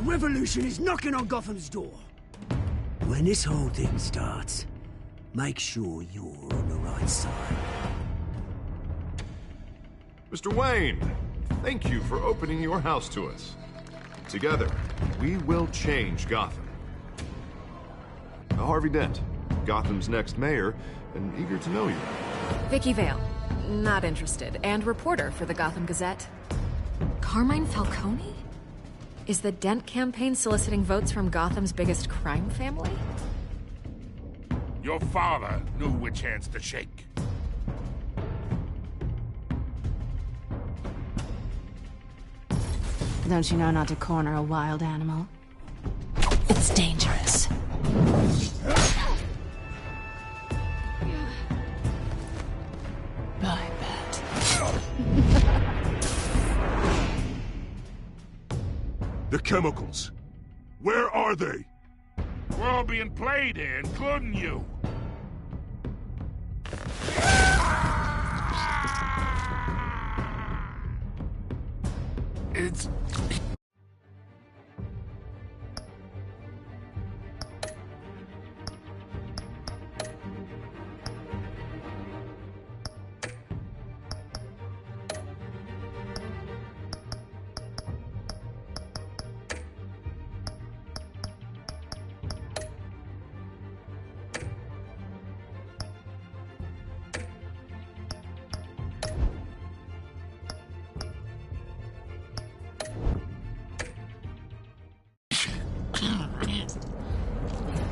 revolution is knocking on Gotham's door. When this whole thing starts, make sure you're on the right side. Mr. Wayne, thank you for opening your house to us. Together, we will change Gotham. Harvey Dent, Gotham's next mayor, and eager to know you. Vicky Vale, not interested, and reporter for the Gotham Gazette. Carmine Falcone? Is the Dent campaign soliciting votes from Gotham's biggest crime family? Your father knew which hands to shake. Don't you know not to corner a wild animal? It's dangerous. I bet. The chemicals. Where are they? We're all being played here, including you. It's...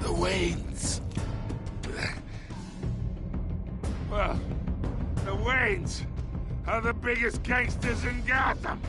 The Waynes. Well, the Waynes are the biggest gangsters in Gotham.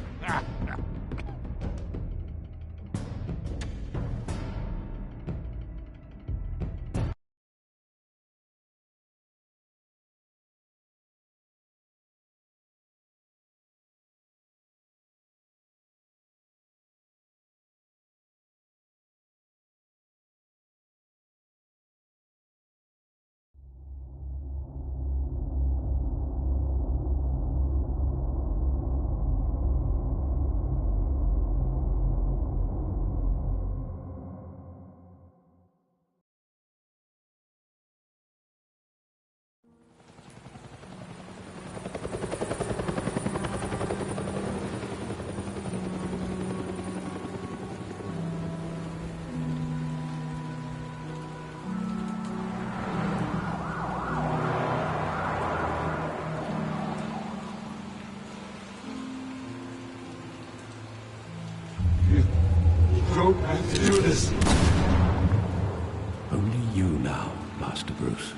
Don't have to do this. Only you now, Master Bruce.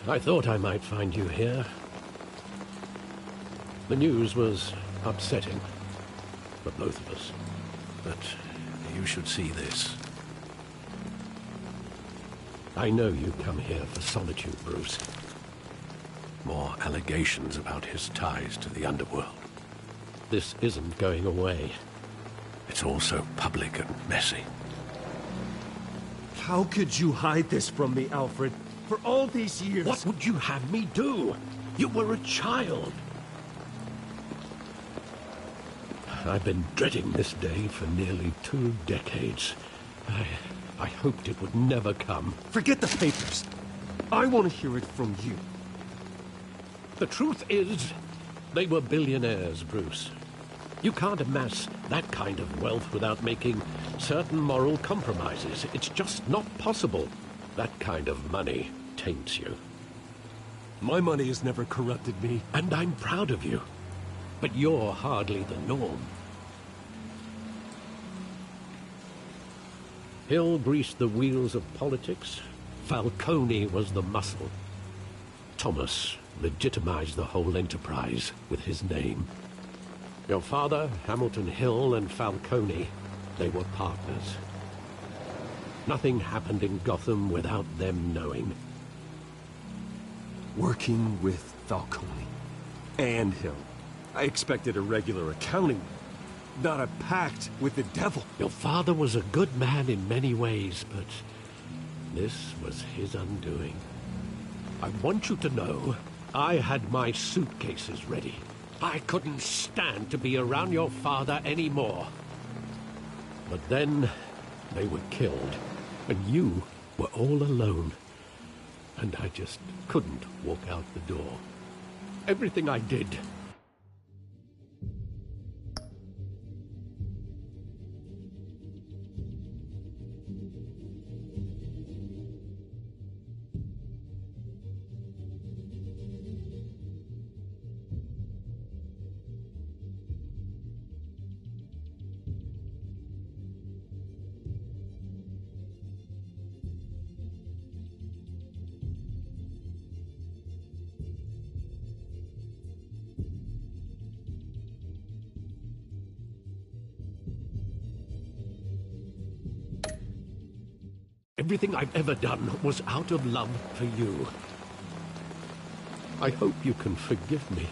I thought I might find you here. The news was upsetting for both of us. But you should see this. I know you come here for solitude, Bruce. More allegations about his ties to the underworld. This isn't going away. It's also public and messy. How could you hide this from me, Alfred? For all these years... What would you have me do? You were a child. I've been dreading this day for nearly 2 decades. I hoped it would never come. Forget the papers. I want to hear it from you. The truth is, they were billionaires, Bruce. You can't amass that kind of wealth without making certain moral compromises. It's just not possible. That kind of money taints you. My money has never corrupted me. And I'm proud of you. But you're hardly the norm. Hill greased the wheels of politics. Falcone was the muscle. Thomas legitimized the whole enterprise with his name. Your father, Hamilton Hill, and Falcone, they were partners. Nothing happened in Gotham without them knowing. Working with Falcone and Hill. I expected a regular accounting, not a pact with the devil. Your father was a good man in many ways, but this was his undoing. I want you to know, I had my suitcases ready. I couldn't stand to be around your father anymore. But then, they were killed, and you were all alone. And I just couldn't walk out the door. Everything I did... Everything I've ever done was out of love for you. I hope you can forgive me.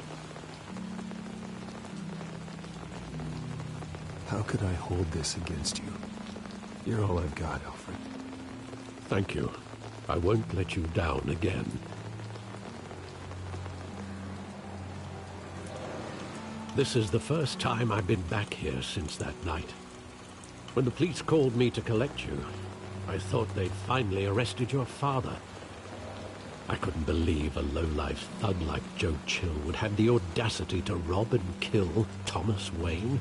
How could I hold this against you? You're all I've got, Alfred. Thank you. I won't let you down again. This is the first time I've been back here since that night. When the police called me to collect you, I thought they'd finally arrested your father. I couldn't believe a low-life thug like Joe Chill would have the audacity to rob and kill Thomas Wayne.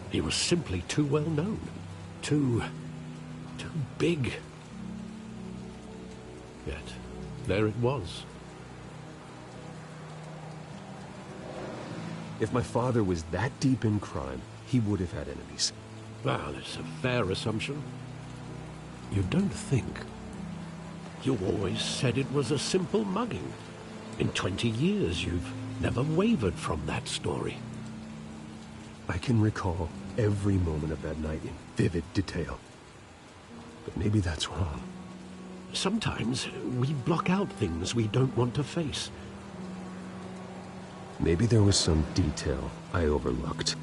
He was simply too well known. Too big. Yet, there it was. If my father was that deep in crime, he would have had enemies. Well, it's a fair assumption. You don't think? You always said it was a simple mugging. In 20 years, you've never wavered from that story. I can recall every moment of that night in vivid detail. But maybe that's wrong. Sometimes we block out things we don't want to face. Maybe there was some detail I overlooked.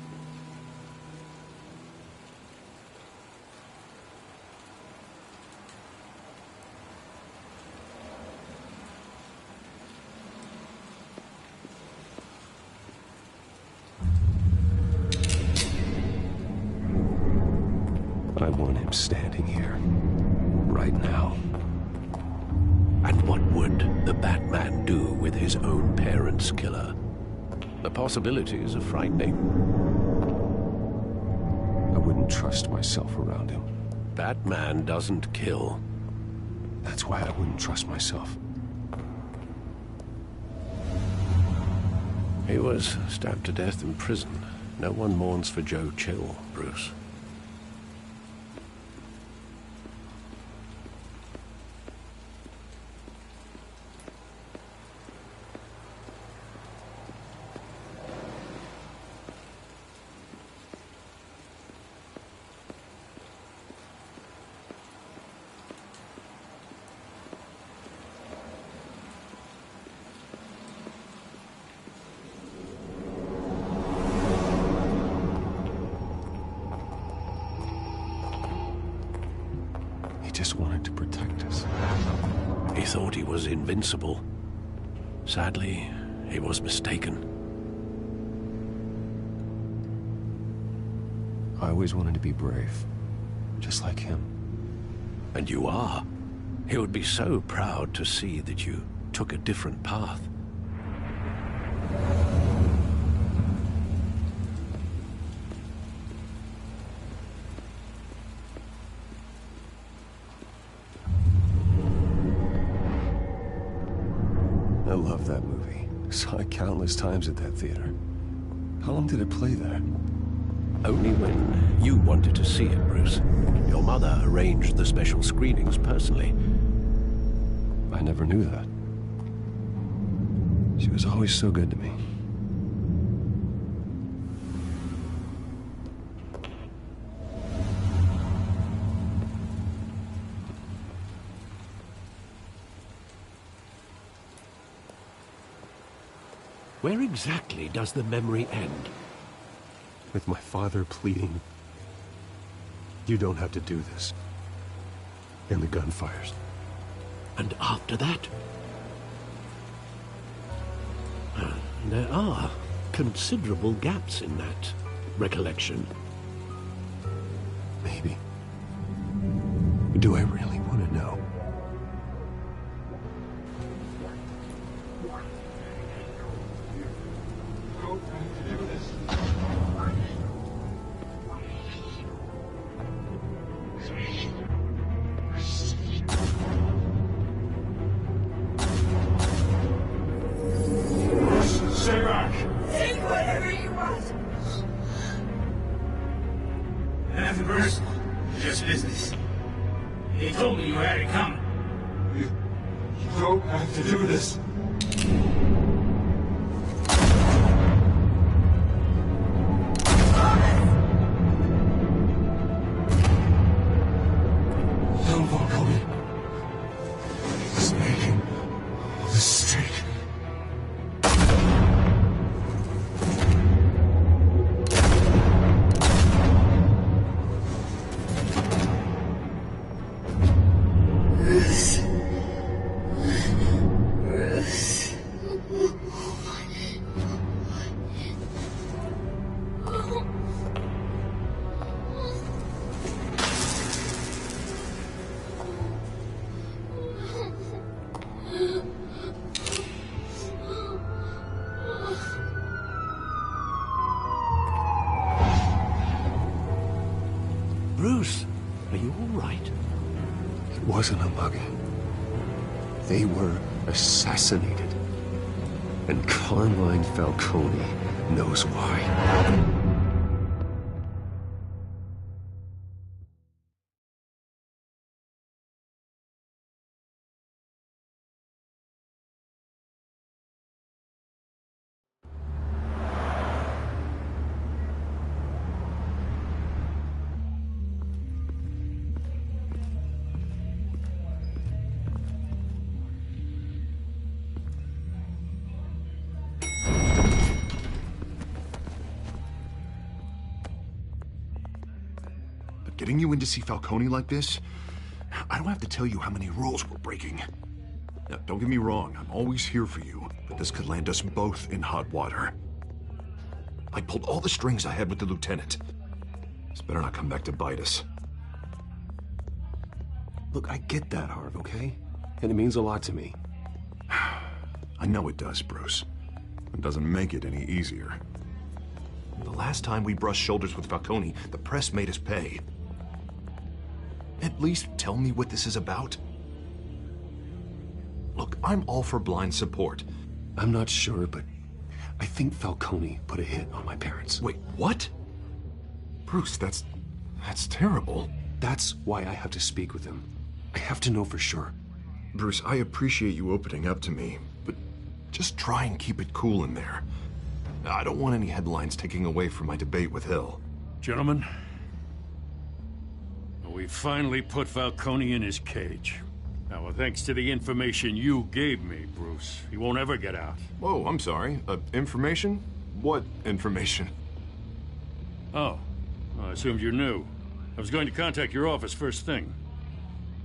I want him standing here, right now. And what would the Batman do with his own parents' killer? The possibilities are frightening. I wouldn't trust myself around him. Batman doesn't kill. That's why I wouldn't trust myself. He was stabbed to death in prison. No one mourns for Joe Chill, Bruce. Just wanted to protect us. He thought he was invincible. Sadly, he was mistaken. I always wanted to be brave, just like him. And you are. He would be so proud to see that you took a different path. I love that movie. Saw it countless times at that theater. How long did it play there? Only when you wanted to see it, Bruce. Your mother arranged the special screenings personally. I never knew that. She was always so good to me. Where exactly does the memory end? With my father pleading, "You don't have to do this." And the gunfires. And after that? There are considerable gaps in that recollection. Maybe. Do I really want to know? Stay back! Take whatever you want. Nothing personal, just business. They told me you had it coming. You don't have to do this. Don Falcone is making a mistake. Bruce, are you all right? It wasn't a mug. They were assassinated. And Carmine Falcone knows why. Getting you in to see Falcone like this? I don't have to tell you how many rules we're breaking. Now, don't get me wrong, I'm always here for you, but this could land us both in hot water. I pulled all the strings I had with the lieutenant. This better not come back to bite us. Look, I get that, Harv, okay? And it means a lot to me. I know it does, Bruce. It doesn't make it any easier. The last time we brushed shoulders with Falcone, the press made us pay. At least tell me what this is about. Look, I'm all for blind support. I'm not sure, but I think Falcone put a hit on my parents. Wait, what? Bruce, that's terrible. That's why I have to speak with him. I have to know for sure. Bruce, I appreciate you opening up to me, but just try and keep it cool in there. I don't want any headlines taking away from my debate with Hill. Gentlemen, we finally put Falcone in his cage. Now, thanks to the information you gave me, Bruce, he won't ever get out. Whoa, I'm sorry. Information? What information? Oh, I assumed you knew. I was going to contact your office first thing,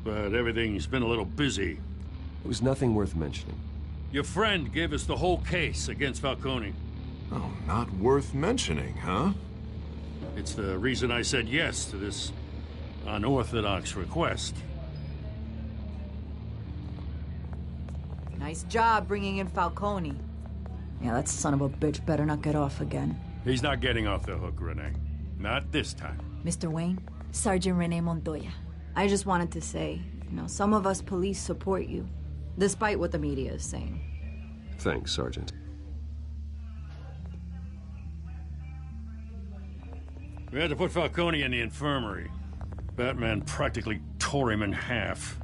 but everything's been a little busy. It was nothing worth mentioning. Your friend gave us the whole case against Falcone. Oh, not worth mentioning, huh? It's the reason I said yes to this unorthodox request. Nice job bringing in Falcone. Yeah, that son of a bitch better not get off again. He's not getting off the hook, Renee. Not this time. Mr. Wayne, Sergeant Renee Montoya. I just wanted to say, some of us police support you, despite what the media is saying. Thanks, Sergeant. We had to put Falcone in the infirmary. Batman practically tore him in half.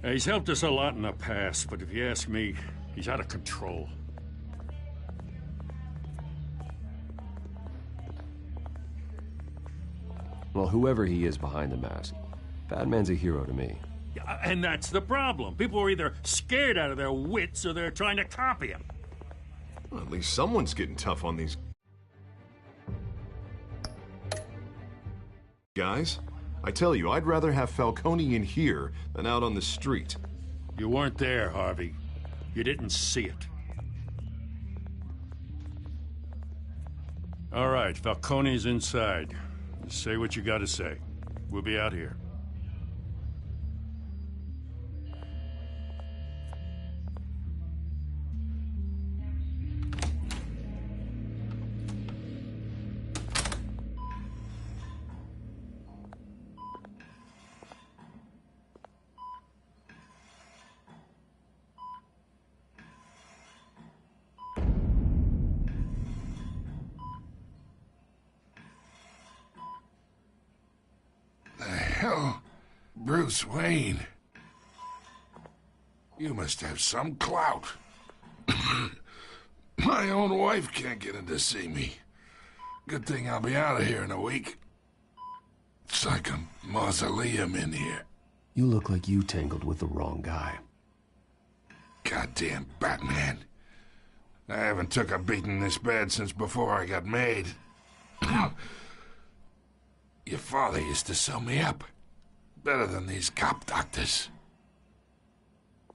He's helped us a lot in the past, but if you ask me, he's out of control. Well, whoever he is behind the mask, Batman's a hero to me. Yeah, and that's the problem. People are either scared out of their wits or they're trying to copy him. Well, at least someone's getting tough on these guys. I tell you, I'd rather have Falcone in here than out on the street. You weren't there, Harvey. You didn't see it. All right, Falcone's inside. Just say what you gotta say. We'll be out here. Hell, Bruce Wayne. You must have some clout. My own wife can't get in to see me. Good thing I'll be out of here in a week. It's like a mausoleum in here. You look like you tangled with the wrong guy. Goddamn Batman. I haven't took a beating this bad since before I got made. Your father used to sew me up. Better than these cop doctors.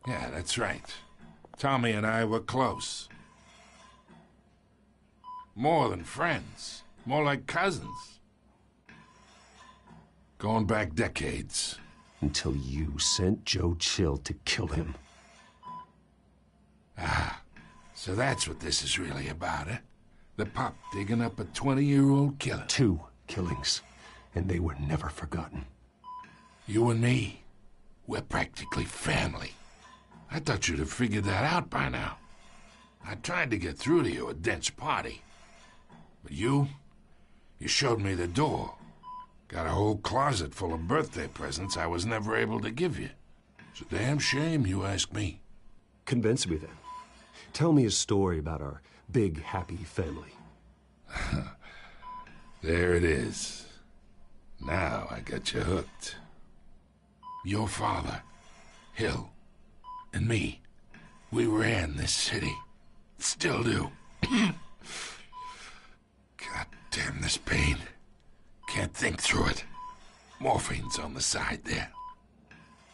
Yeah, that's right. Tommy and I were close. More than friends. More like cousins. Going back decades. Until you sent Joe Chill to kill him. Ah, so that's what this is really about, eh? The pup digging up a 20-year-old killer. 2 killings. And they were never forgotten. You and me, we're practically family. I thought you'd have figured that out by now. I tried to get through to you at Dent's party. But you showed me the door. Got a whole closet full of birthday presents I was never able to give you. It's a damn shame you ask me. Convince me then. Tell me a story about our big, happy family. There it is. Now I got you hooked. Your father, Hill, and me, we ran this city. Still do. God damn this pain. Can't think through it. Morphine's on the side there.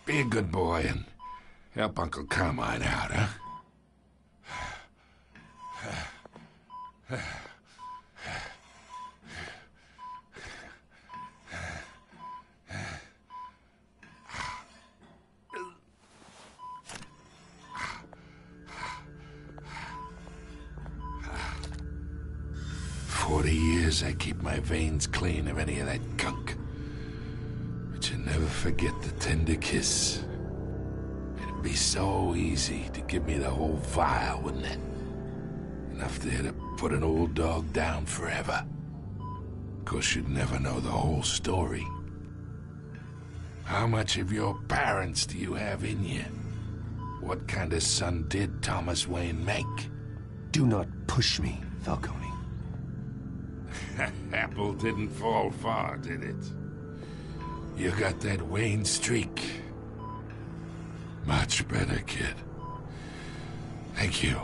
Be a good boy and help Uncle Carmine out, huh? 40 years I keep my veins clean of any of that gunk. But you never forget the tender kiss. It'd be so easy to give me the whole vial, wouldn't it? Enough there to put an old dog down forever. Of course, you'd never know the whole story. How much of your parents do you have in you? What kind of son did Thomas Wayne make? Do not push me, Falcone. Apple didn't fall far, did it? You got that Wayne streak. Much better, kid. Thank you.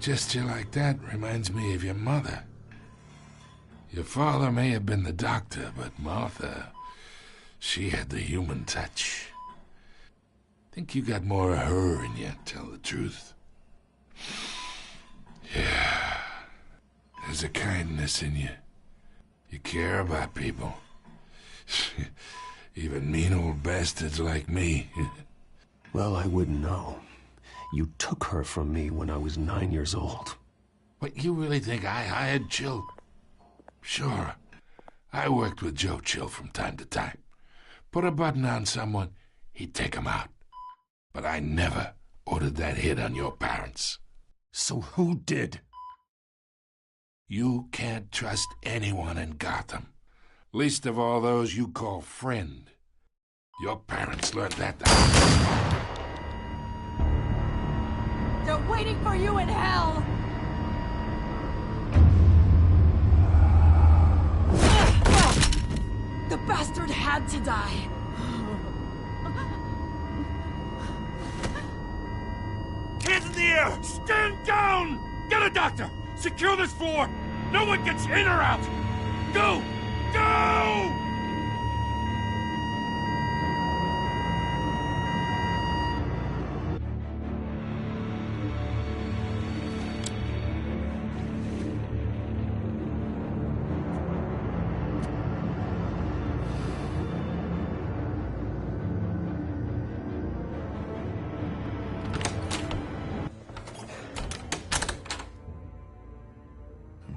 Gesture like that reminds me of your mother. Your father may have been the doctor, but Martha, she had the human touch. Think you got more of her in you, tell the truth. Yeah. There's a kindness in you. You care about people. Even mean old bastards like me. Well, I wouldn't know. You took her from me when I was 9 years old. What, you really think I hired Chill? Sure. I worked with Joe Chill from time to time. Put a button on someone, he'd take him out. But I never ordered that hit on your parents. So who did? You can't trust anyone in Gotham. Least of all those you call friend. Your parents learned that. They're waiting for you in hell! The bastard had to die. Hands in the air! Stand down! Get a doctor! Secure this floor! No one gets in or out! Go! Go!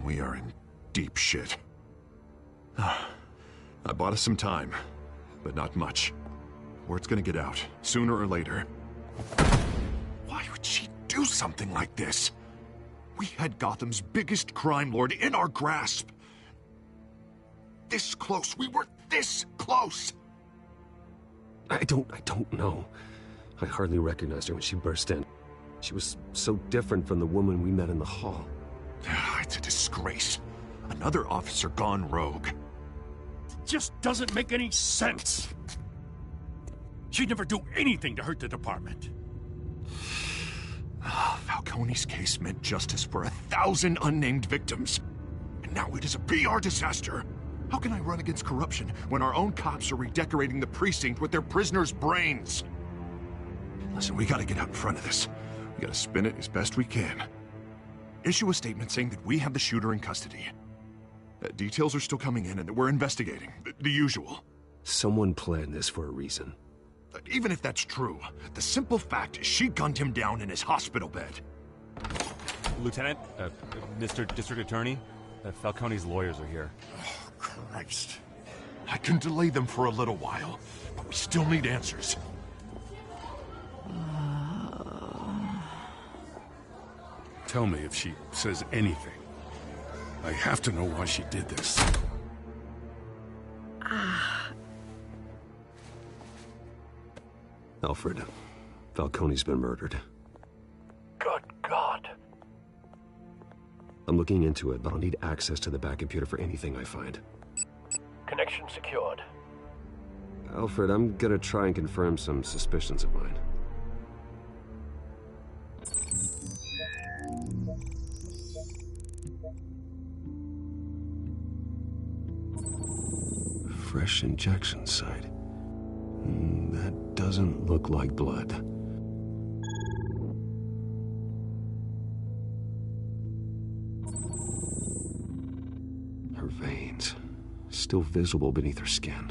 We are in deep shit. I bought us some time, but not much. Word's gonna get out, sooner or later. Why would she do something like this? We had Gotham's biggest crime lord in our grasp. This close. We were this close. I don't know. I hardly recognized her when she burst in. She was so different from the woman we met in the hall. It's a disgrace. Another officer gone rogue. It just doesn't make any sense. She'd never do anything to hurt the department. Falcone's case meant justice for 1,000 unnamed victims. And now it is a PR disaster. How can I run against corruption when our own cops are redecorating the precinct with their prisoners' brains? Listen, we gotta get out in front of this. We gotta spin it as best we can. Issue a statement saying that we have the shooter in custody. Details are still coming in and that we're investigating. The usual. Someone planned this for a reason. Even if that's true, the simple fact is she gunned him down in his hospital bed. Lieutenant, Mr. District Attorney, Falcone's lawyers are here. Oh, Christ. I can delay them for a little while, but we still need answers. Tell me if she says anything. I have to know why she did this. Alfred, Falcone's been murdered. Good God. I'm looking into it, but I'll need access to the back computer for anything I find. Connection secured. Alfred, I'm gonna try and confirm some suspicions of mine. Fresh injection site. That doesn't look like blood. Her veins, still visible beneath her skin.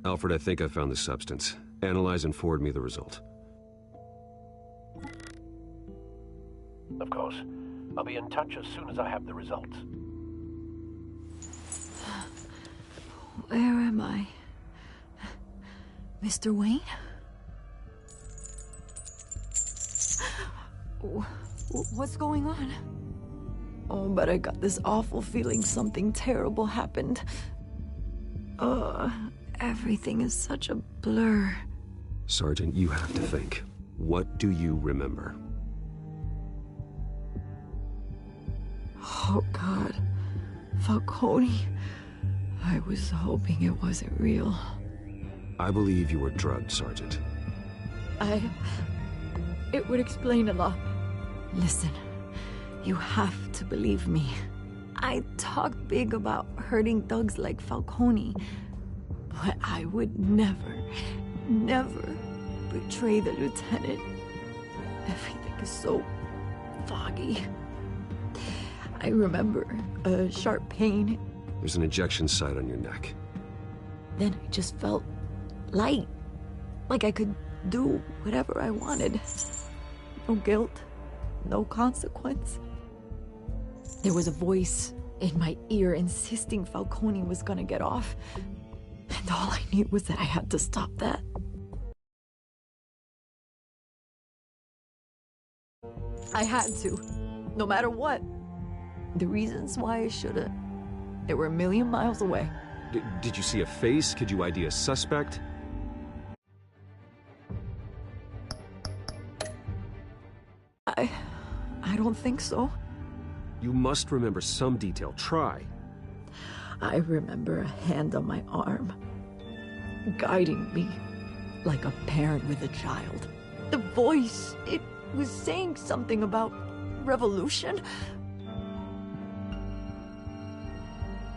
Alfred, I think I found the substance. Analyze and forward me the result. Of course. I'll be in touch as soon as I have the results. Where am I? Mr. Wayne? What's going on? Oh, but I got this awful feeling something terrible happened. Everything is such a blur. Sergeant, you have to think. What do you remember? Oh, God. Falcone. I was hoping it wasn't real. I believe you were drugged, Sergeant. It would explain a lot. Listen, you have to believe me. I talk big about hurting thugs like Falcone, but I would never betray the lieutenant. Everything is so foggy. I remember a sharp pain. There's an injection site on your neck. Then I just felt light. Like I could do whatever I wanted. No guilt, no consequence. There was a voice in my ear insisting Falcone was gonna get off. And all I knew was that I had to stop that. I had to, no matter what. The reasons why I should've, they were a million miles away. Did you see a face? Could you ID a suspect? I don't think so. You must remember some detail. Try. I remember a hand on my arm, guiding me like a parent with a child. The voice, it was saying something about revolution.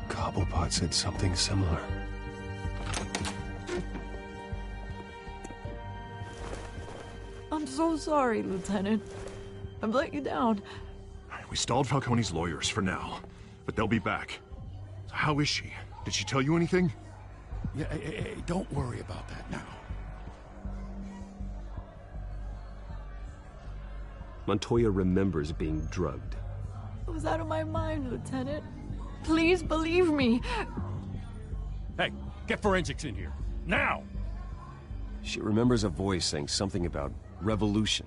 Cobblepot said something similar. I'm so sorry, Lieutenant. I've let you down. We stalled Falcone's lawyers for now, but they'll be back. So how is she? Did she tell you anything? Yeah, hey, don't worry about that now. Montoya remembers being drugged. I was out of my mind, Lieutenant. Please believe me. Hey, get forensics in here. Now! She remembers a voice saying something about revolution.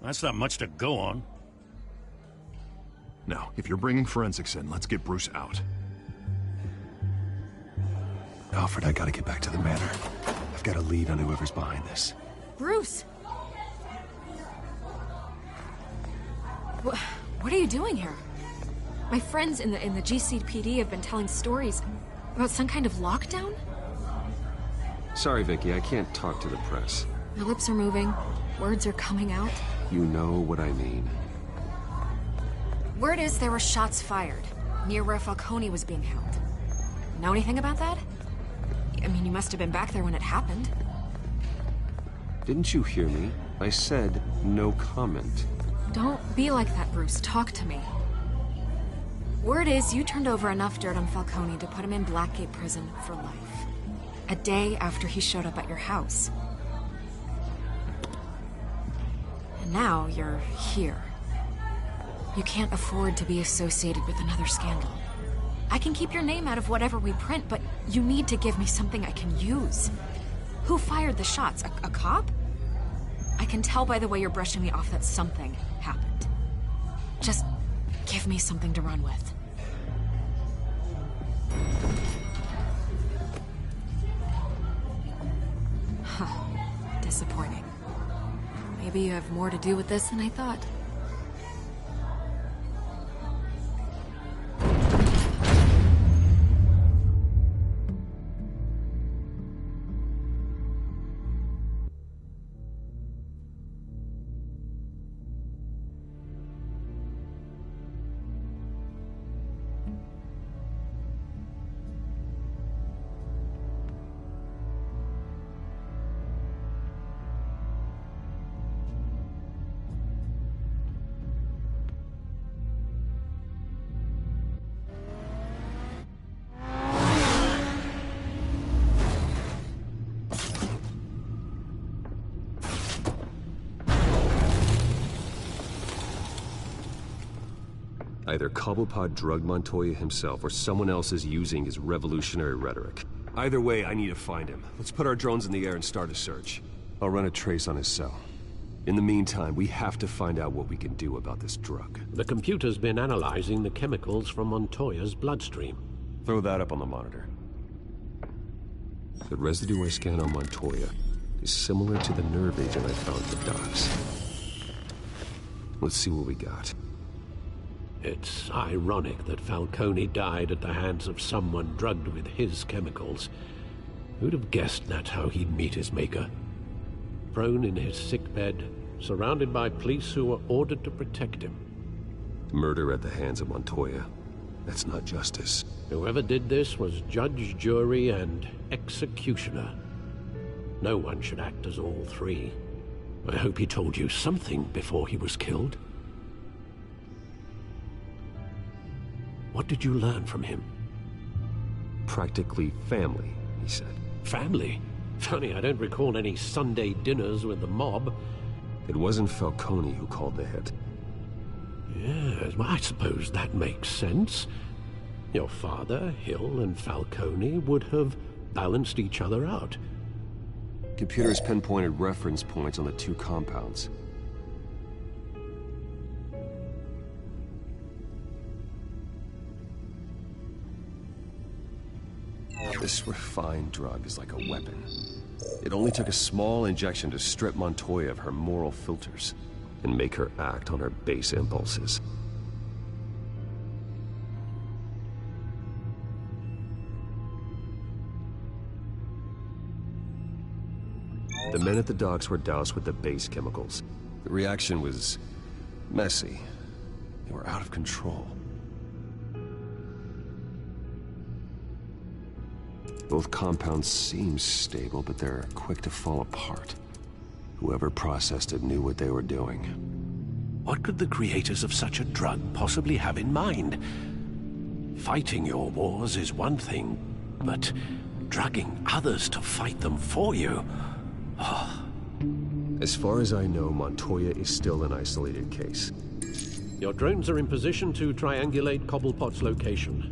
That's not much to go on. Now, if you're bringing forensics in, let's get Bruce out. Alfred, I gotta get back to the manor. I've got a lead on whoever's behind this. Bruce! What are you doing here? My friends in the GCPD have been telling stories about some kind of lockdown? Sorry, Vicky, I can't talk to the press. My lips are moving. Words are coming out. You know what I mean. Word is there were shots fired near where Falcone was being held. Know anything about that? I mean, you must have been back there when it happened. Didn't you hear me? I said no comment. Don't be like that, Bruce. Talk to me. Word is you turned over enough dirt on Falcone to put him in Blackgate Prison for life. A day after he showed up at your house. And now you're here. You can't afford to be associated with another scandal. I can keep your name out of whatever we print, but you need to give me something I can use. Who fired the shots? A cop? I can tell by the way you're brushing me off that something happened. Just give me something to run with. Huh. Disappointing. Maybe you have more to do with this than I thought. Either Cobblepot drugged Montoya himself, or someone else is using his revolutionary rhetoric. Either way, I need to find him. Let's put our drones in the air and start a search. I'll run a trace on his cell. In the meantime, we have to find out what we can do about this drug. The computer's been analyzing the chemicals from Montoya's bloodstream. Throw that up on the monitor. The residue I scan on Montoya is similar to the nerve agent I found at the docks. Let's see what we got. It's ironic that Falcone died at the hands of someone drugged with his chemicals. Who'd have guessed that's how he'd meet his maker? Prone in his sickbed, surrounded by police who were ordered to protect him. Murder at the hands of Montoya. That's not justice. Whoever did this was judge, jury, and executioner. No one should act as all three. I hope he told you something before he was killed. What did you learn from him? Practically family, he said. Family? Funny, I don't recall any Sunday dinners with the mob. It wasn't Falcone who called the hit. Yes, well, I suppose that makes sense. Your father, Hill, and Falcone would have balanced each other out. Computers pinpointed reference points on the two compounds. This refined drug is like a weapon. It only took a small injection to strip Montoya of her moral filters and make her act on her base impulses. The men at the docks were doused with the base chemicals. The reaction was messy. They were out of control. Both compounds seem stable, but they're quick to fall apart. Whoever processed it knew what they were doing. What could the creators of such a drug possibly have in mind? Fighting your wars is one thing, but drugging others to fight them for you... Oh. As far as I know, Montoya is still an isolated case. Your drones are in position to triangulate Cobblepot's location.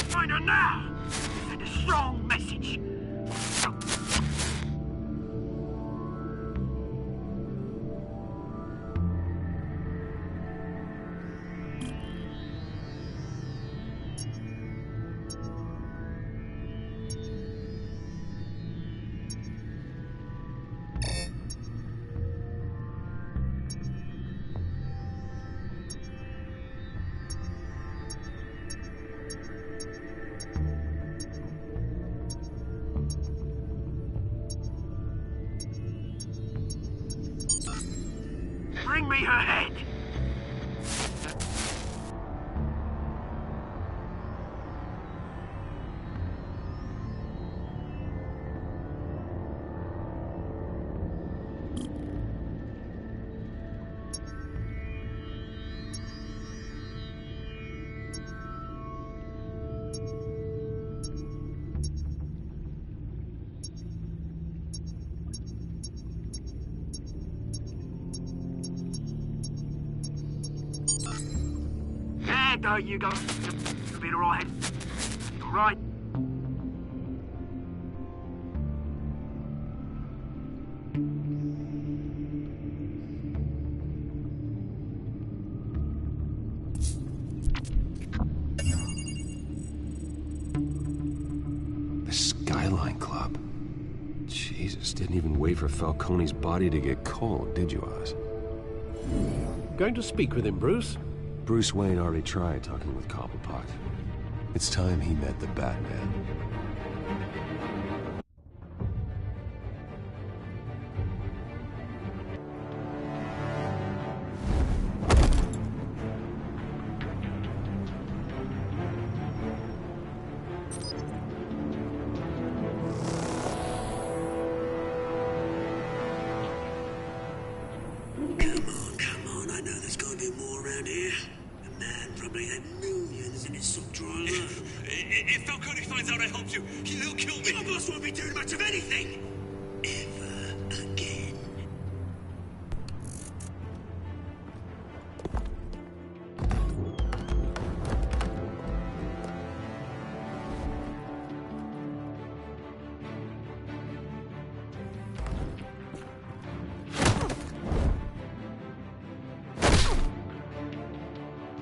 Find her now! Send a strong message. Bring me her head! There you go. You'll be alright. You're right. The Skyline Club. Jesus, didn't even wait for Falcone's body to get cold, did you, Oz? Going to speak with him, Bruce? Bruce Wayne already tried talking with Cobblepot. It's time he met the Batman. Come on, I know there's gonna be more around here. The man probably had millions in his subdrawing. If Falcone finds out I helped you, he'll kill me. Your boss won't be doing much of anything. Ever again.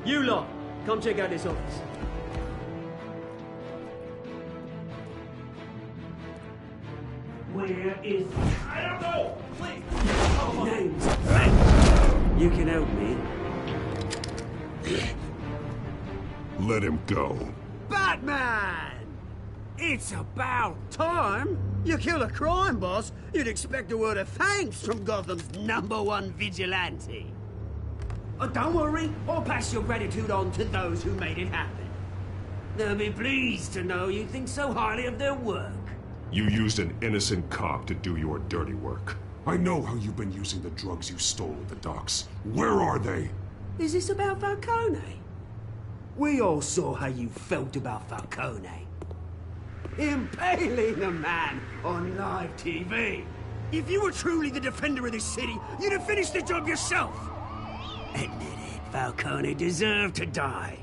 You lot, come check out this office. Where is... I don't know! Please! Names. You can help me. Let him go. Batman! It's about time. You kill a crime boss, you'd expect a word of thanks from Gotham's #1 vigilante. Oh, don't worry, I'll pass your gratitude on to those who made it happen. They'll be pleased to know you think so highly of their work. You used an innocent cop to do your dirty work. I know how you've been using the drugs you stole at the docks. Where are they? Is this about Falcone? We all saw how you felt about Falcone. Impaling a man on live TV. If you were truly the defender of this city, you'd have finished the job yourself. Admit it, Falcone deserved to die.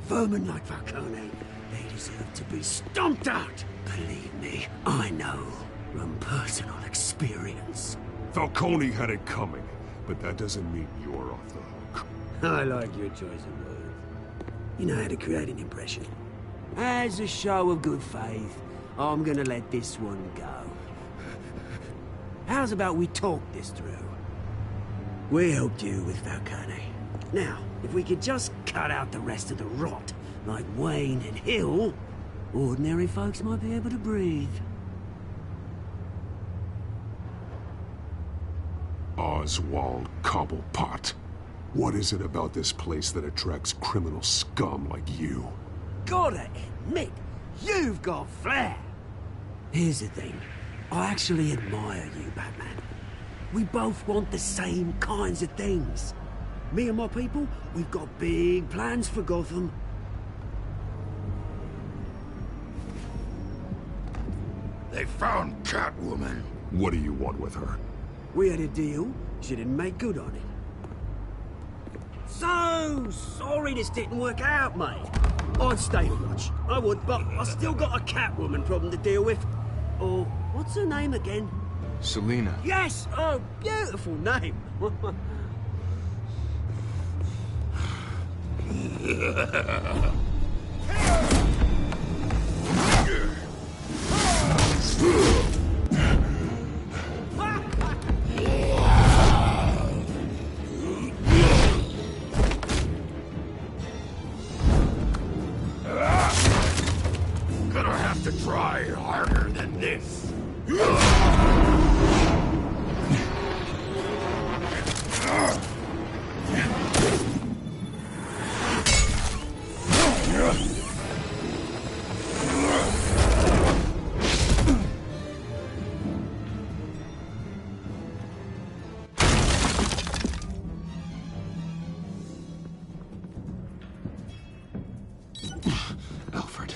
Vermin like Falcone, they deserve to be stomped out. Believe me, I know from personal experience. Falcone had it coming, but that doesn't mean you're off the hook. I like your choice of words. You know how to create an impression. As a show of good faith, I'm gonna let this one go. How's about we talk this through? We helped you with Falcone. Now, if we could just cut out the rest of the rot, like Wayne and Hill, ordinary folks might be able to breathe. Oswald Cobblepot. What is it about this place that attracts criminal scum like you? Gotta admit, you've got flair. Here's the thing. I actually admire you, Batman. We both want the same kinds of things. Me and my people, we've got big plans for Gotham. They found Catwoman. What do you want with her? We had a deal. She didn't make good on it. So sorry this didn't work out, mate. I'd stay to watch. I would, but I still got a Catwoman problem to deal with. Oh, what's her name again? Selina. Yes! Oh, beautiful name. Gonna have to try harder than this. Alfred,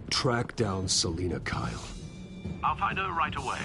track down Selina Kyle. I'll find her right away.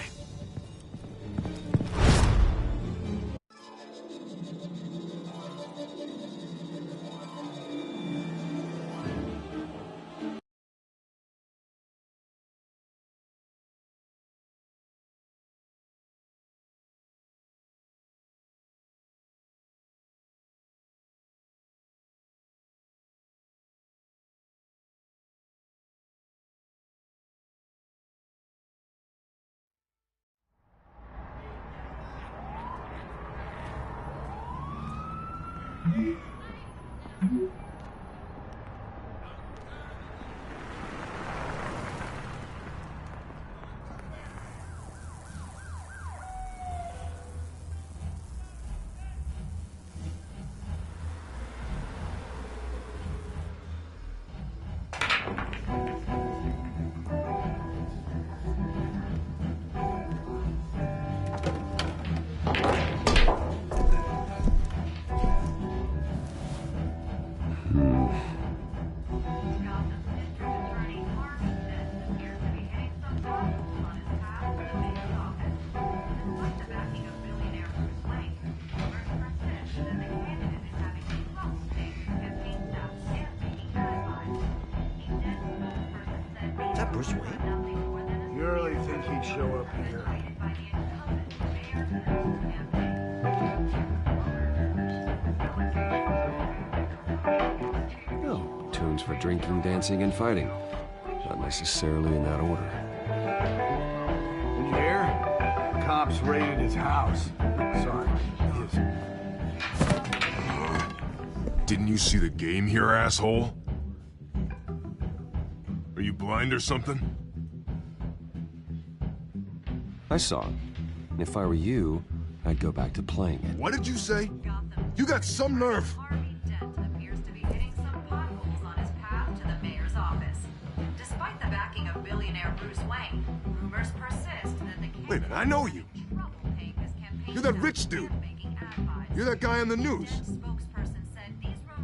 Is that Bruce Wayne? You really think he'd show up here? Oh, tunes for drinking, dancing, and fighting. Not necessarily in that order. Did you hear? Cops raided his house. Sorry, his... Didn't you see the game here, asshole? Are you blind or something? I saw it. And if I were you, I'd go back to playing it. What did you say? You got some nerve. Despite the backing of billionaire Bruce Wayne, rumors persist that the Wait a minute, I know you. You're that rich dude. You're that guy on the news.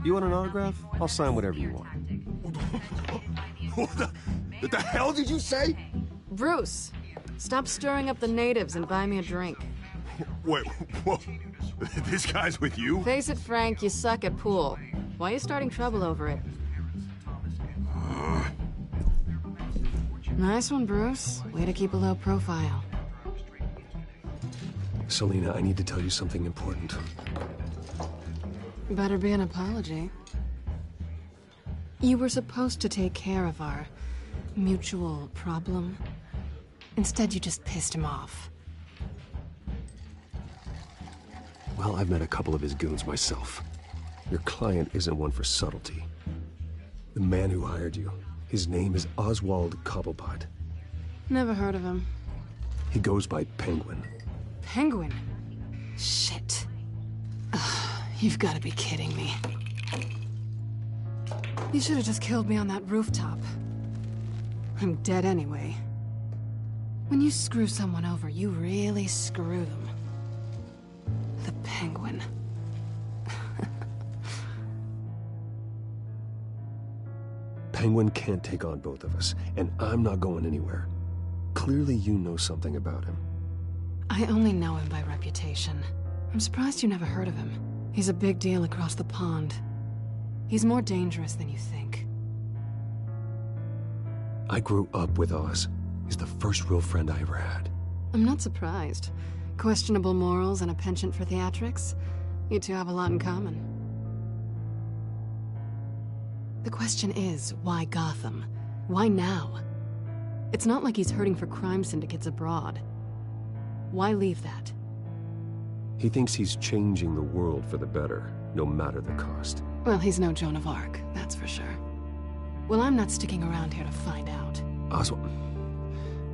You want an autograph? I'll sign whatever you want. What the hell did you say? Bruce, stop stirring up the natives and buy me a drink. Wait, whoa. This guy's with you? Face it, Frank, you suck at pool. Why are you starting trouble over it? Nice one, Bruce. Way to keep a low profile. Selina, I need to tell you something important. Better be an apology. You were supposed to take care of our mutual problem. Instead, you just pissed him off. Well, I've met a couple of his goons myself. Your client isn't one for subtlety. The man who hired you, His name is Oswald Cobblepot. Never heard of him. He goes by Penguin. Penguin? Shit. Ugh, you've got to be kidding me. You should have just killed me on that rooftop. I'm dead anyway. When you screw someone over, you really screw them. The Penguin. Penguin can't take on both of us, and I'm not going anywhere. Clearly you know something about him. I only know him by reputation. I'm surprised you never heard of him. He's a big deal across the pond. He's more dangerous than you think. I grew up with Oz. He's the first real friend I ever had. I'm not surprised. Questionable morals and a penchant for theatrics. You two have a lot in common. The question is, why Gotham? Why now? It's not like he's hurting for crime syndicates abroad. Why leave that? He thinks he's changing the world for the better, no matter the cost. Well, he's no Joan of Arc, that's for sure. Well, I'm not sticking around here to find out. Oswald,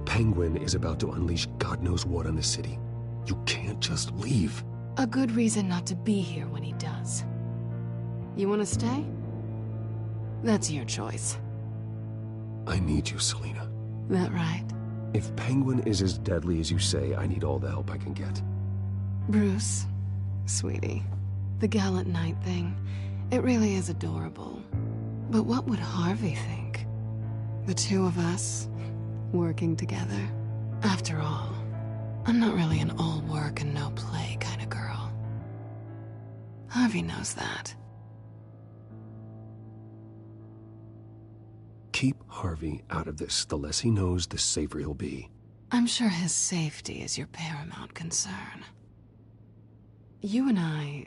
Penguin is about to unleash God knows what on the city. You can't just leave. A good reason not to be here when he does. You want to stay? That's your choice. I need you, Selina. That right? If Penguin is as deadly as you say, I need all the help I can get. Bruce, sweetie, the gallant knight thing, it really is adorable. But what would Harvey think? The two of us, working together. After all, I'm not really an all work and no play kind of girl. Harvey knows that. Keep Harvey out of this. The less he knows, the safer he'll be. I'm sure his safety is your paramount concern. You and I...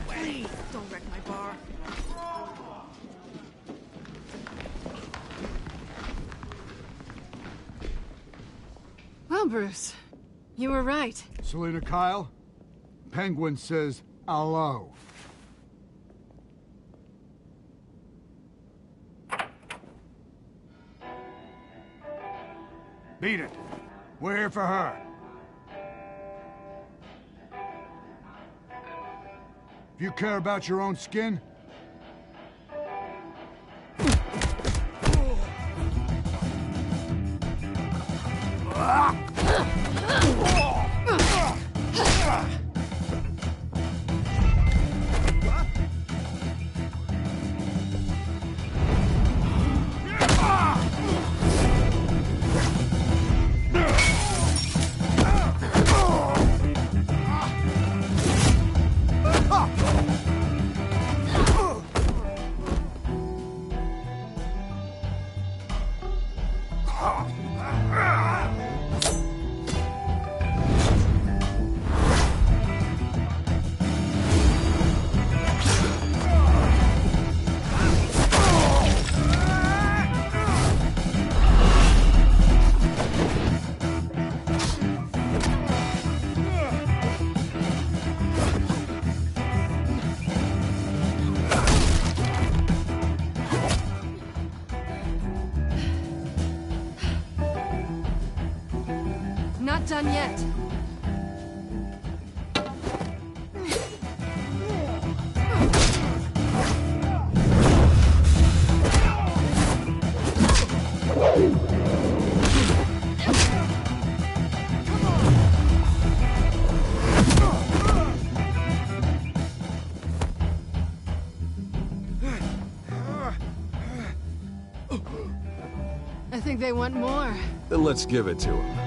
Please, don't wreck my bar. Well, Bruce, you were right. Selina Kyle, Penguin says hello. Beat it. We're here for her. If you care about your own skin, Not done yet. I think they want more. Then let's give it to him.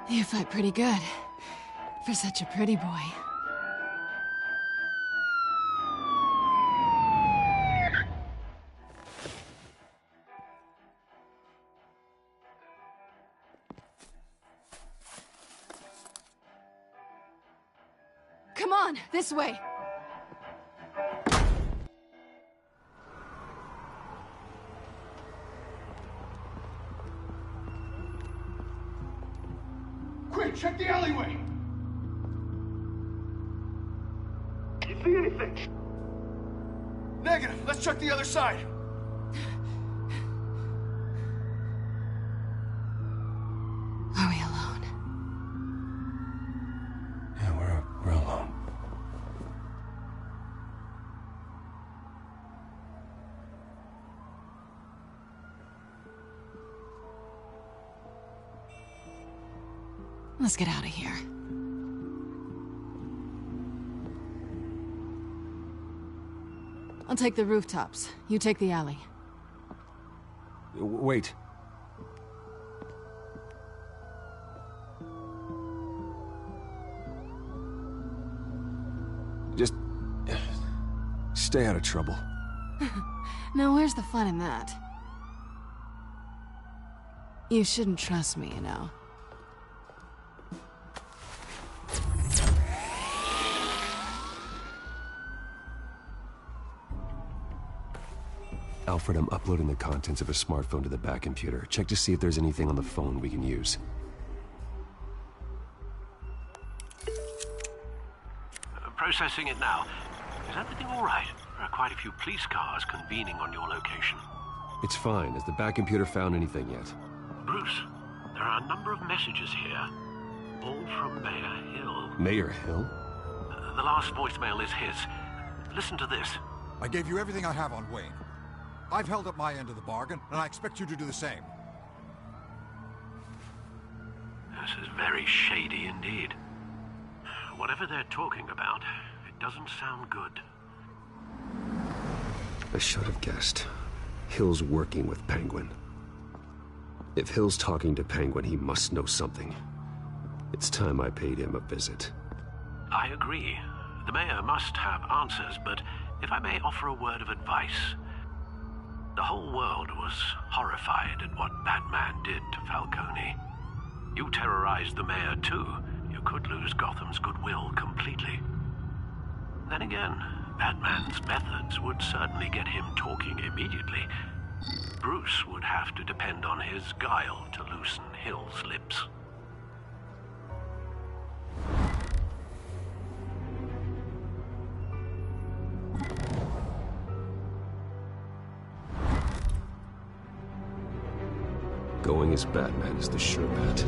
You fight pretty good. For such a pretty boy. Come on, this way. Quick, check the alleyway! You see anything? Negative. Let's check the other side. Are we alone? Yeah, we're alone. Let's get out of here. I'll take the rooftops. You take the alley. Wait. Just stay out of trouble. Now where's the fun in that? You shouldn't trust me, you know. Alfred, I'm uploading the contents of a smartphone to the back computer. Check to see if there's anything on the phone we can use. Processing it now. Is everything all right? There are quite a few police cars convening on your location. It's fine. Has the back computer found anything yet? Bruce, there are a number of messages here, all from Mayor Hill. Mayor Hill? The last voicemail is his. Listen to this. I gave you everything I have on Wayne. I've held up my end of the bargain, and I expect you to do the same. This is very shady indeed. Whatever they're talking about, it doesn't sound good. I should have guessed. Hill's working with Penguin. If Hill's talking to Penguin, he must know something. It's time I paid him a visit. I agree. The mayor must have answers, but if I may offer a word of advice. The whole world was horrified at what Batman did to Falcone. You terrorized the mayor too. You could lose Gotham's goodwill completely. Then again, Batman's methods would certainly get him talking immediately. Bruce would have to depend on his guile to loosen Hill's lips. Going as Batman is the sure bet.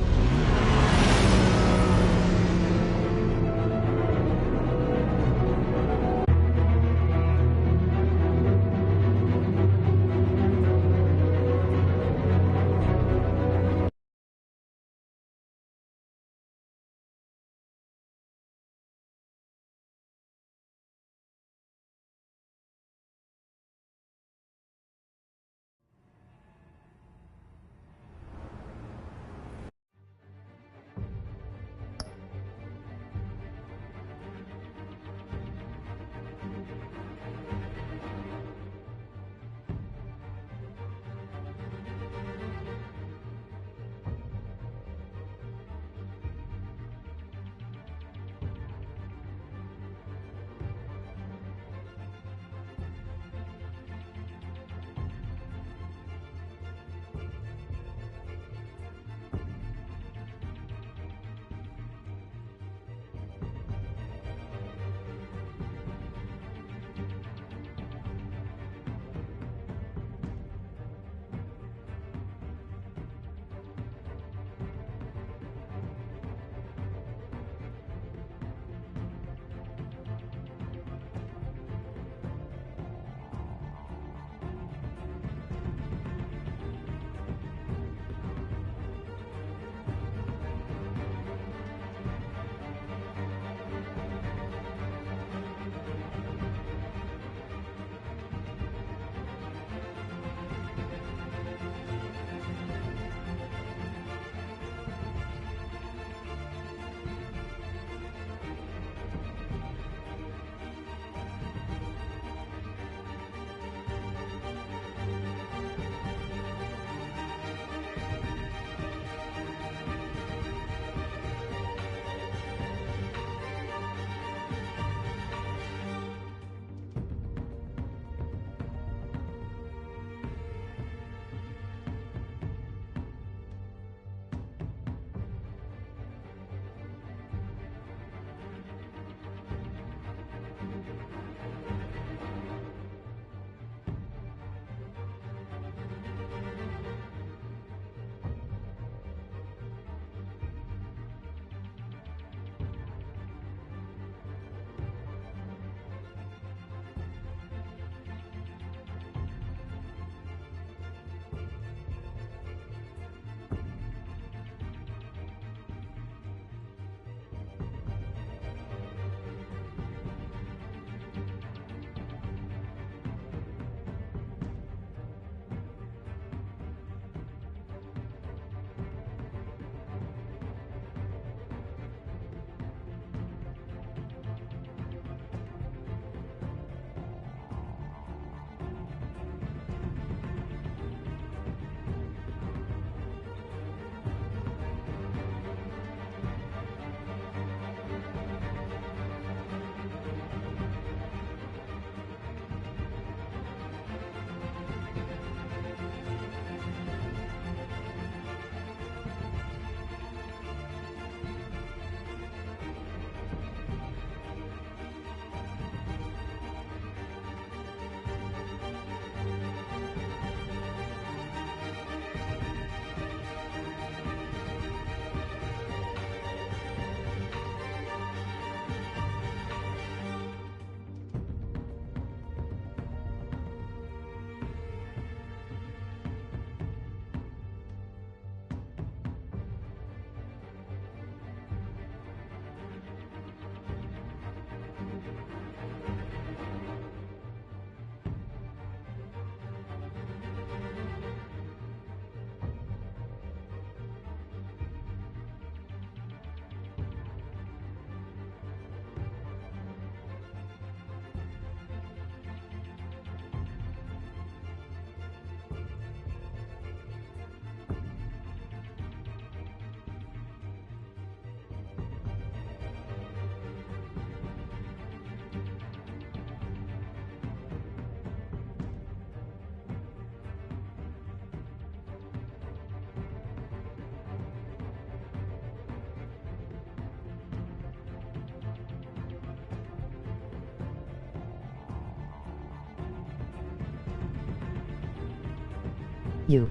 You.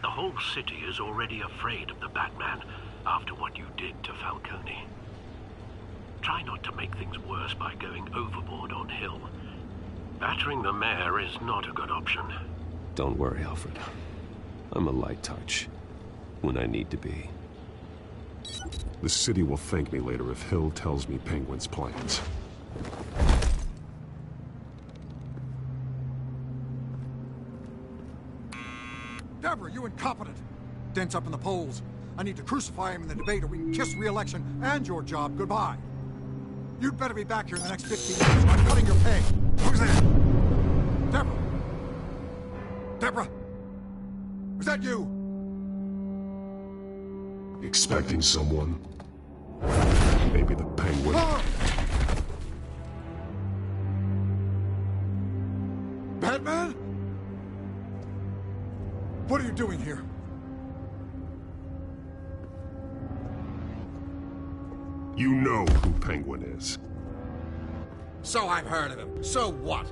The whole city is already afraid of the Batman after what you did to Falcone. Try not to make things worse by going overboard on Hill. Battering the mayor is not a good option. Don't worry, Alfred. I'm a light touch when I need to be. The city will thank me later if Hill tells me Penguin's plans. Deborah, you incompetent! Dent's up in the polls. I need to crucify him in the debate or we can kiss re-election and your job goodbye. You'd better be back here in the next 15 minutes or I'm cutting your pay. Who's there? Deborah! Deborah! Was that you? Expecting someone? Maybe the Penguin. Ah! Batman? What are you doing here? You know who Penguin is. So I've heard of him. So what?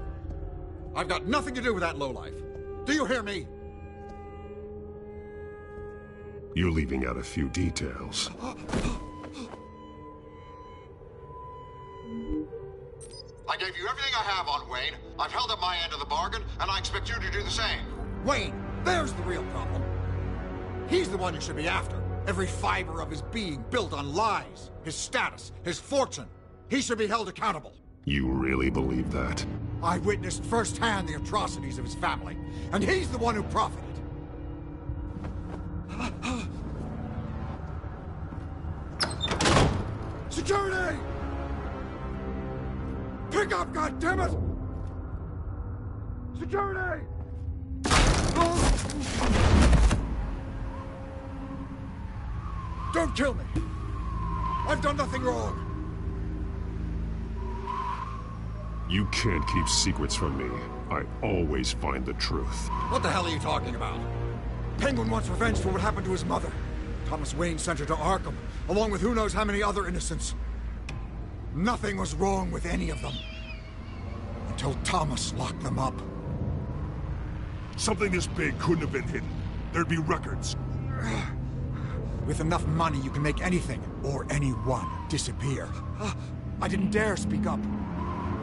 I've got nothing to do with that lowlife. Do you hear me? You're leaving out a few details. I gave you everything I have on Wayne. I've held up my end of the bargain, and I expect you to do the same. Wayne, there's the real problem. He's the one you should be after. Every fiber of his being built on lies, his status, his fortune. He should be held accountable. You really believe that? I witnessed firsthand the atrocities of his family, and he's the one who profited. Security! Pick up, goddammit! Security! Don't kill me! I've done nothing wrong! You can't keep secrets from me. I always find the truth. What the hell are you talking about? Penguin wants revenge for what happened to his mother. Thomas Wayne sent her to Arkham, along with who knows how many other innocents. Nothing was wrong with any of them. Until Thomas locked them up. Something this big couldn't have been hidden. There'd be records. With enough money, you can make anything, or anyone, disappear. I didn't dare speak up.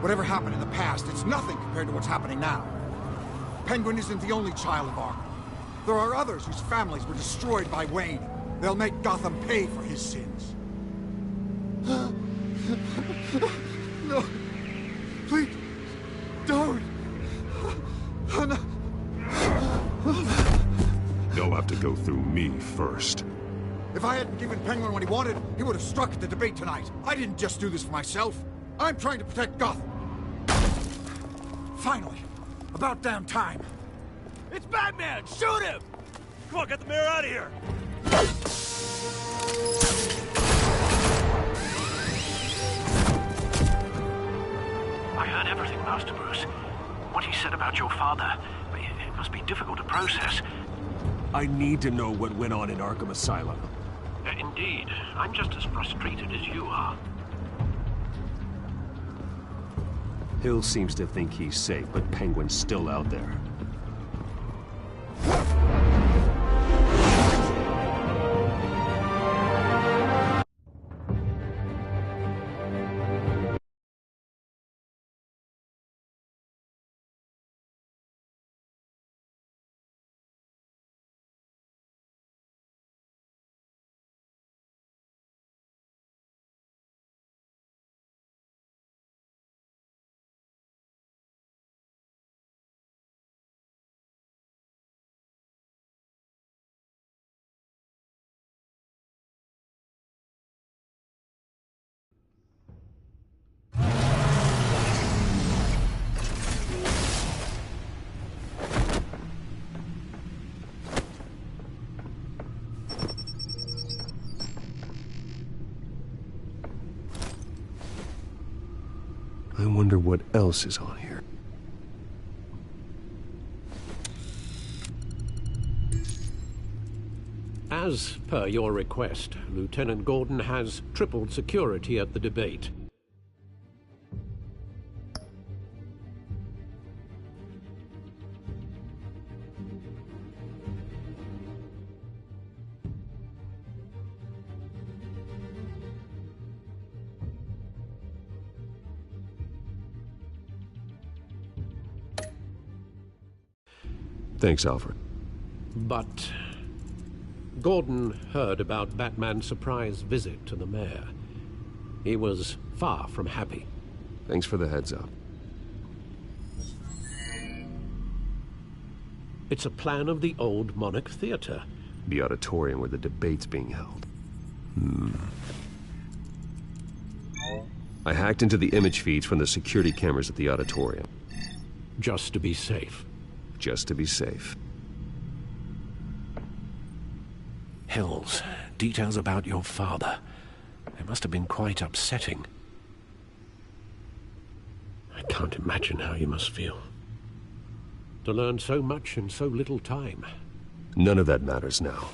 Whatever happened in the past, it's nothing compared to what's happening now. Penguin isn't the only child of Arkham. There are others whose families were destroyed by Wayne. They'll make Gotham pay for his sins. No. Please. Don't. No. They'll have to go through me first. If I hadn't given Penguin what he wanted, he would have struck at the debate tonight. I didn't just do this for myself. I'm trying to protect Gotham. Finally. About damn time. It's Batman! Shoot him! Come on, get the mayor out of here! I heard everything, Master Bruce. What he said about your father, it must be difficult to process. I need to know what went on in Arkham Asylum. Indeed. I'm just as frustrated as you are. Hill seems to think he's safe, but Penguin's still out there. I wonder what else is on here. As per your request, Lieutenant Gordon has tripled security at the debate. Thanks, Alfred. But Gordon heard about Batman's surprise visit to the mayor. He was far from happy. Thanks for the heads up. It's a plan of the old Monarch Theater. The auditorium where the debate's being held. I hacked into the image feeds from the security cameras at the auditorium. Just to be safe. Just to be safe. Hills, details about your father. They must have been quite upsetting. I can't imagine how you must feel. To learn so much in so little time. None of that matters now.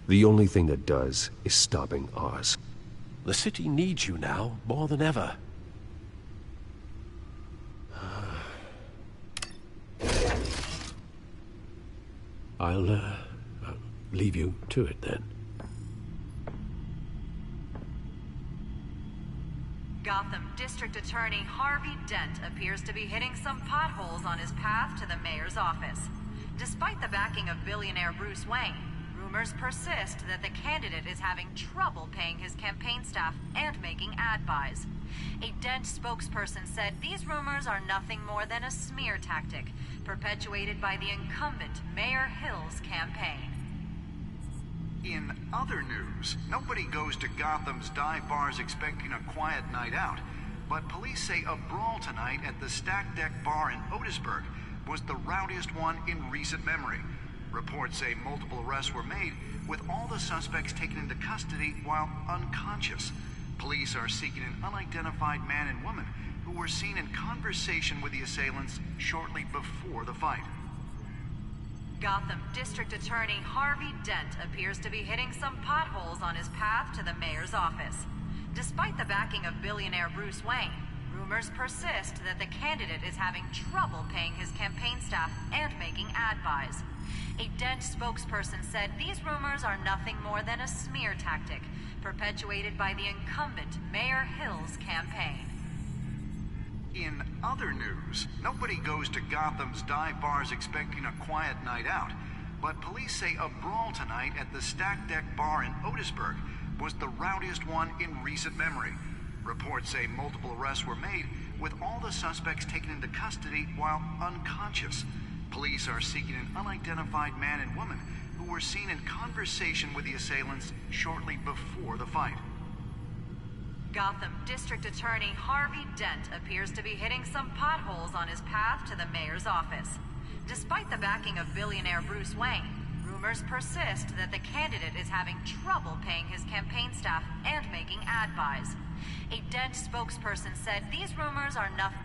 The only thing that does is stopping Oz. The city needs you now, more than ever. I'll leave you to it then. Gotham District Attorney Harvey Dent appears to be hitting some potholes on his path to the mayor's office. Despite the backing of billionaire Bruce Wayne, rumors persist that the candidate is having trouble paying his campaign staff and making ad buys. A Dent spokesperson said these rumors are nothing more than a smear tactic, perpetuated by the incumbent Mayor Hill's campaign. In other news, nobody goes to Gotham's dive bars expecting a quiet night out, but police say a brawl tonight at the Stack Deck Bar in Otisburg was the rowdiest one in recent memory. Reports say multiple arrests were made, with all the suspects taken into custody while unconscious. Police are seeking an unidentified man and woman who were seen in conversation with the assailants shortly before the fight. Gotham District Attorney Harvey Dent appears to be hitting some potholes on his path to the mayor's office. Despite the backing of billionaire Bruce Wayne, rumors persist that the candidate is having trouble paying his campaign staff and making ad buys. A Dent spokesperson said these rumors are nothing more than a smear tactic perpetuated by the incumbent Mayor Hill's campaign. In other news, nobody goes to Gotham's dive bars expecting a quiet night out, but police say a brawl tonight at the Stack Deck Bar in Otisburg was the rowdiest one in recent memory. Reports say multiple arrests were made, with all the suspects taken into custody while unconscious. Police are seeking an unidentified man and woman who were seen in conversation with the assailants shortly before the fight. Gotham District Attorney Harvey Dent appears to be hitting some potholes on his path to the mayor's office. Despite the backing of billionaire Bruce Wayne, rumors persist that the candidate is having trouble paying his campaign staff and making ad buys. A Dent spokesperson said these rumors are nothing.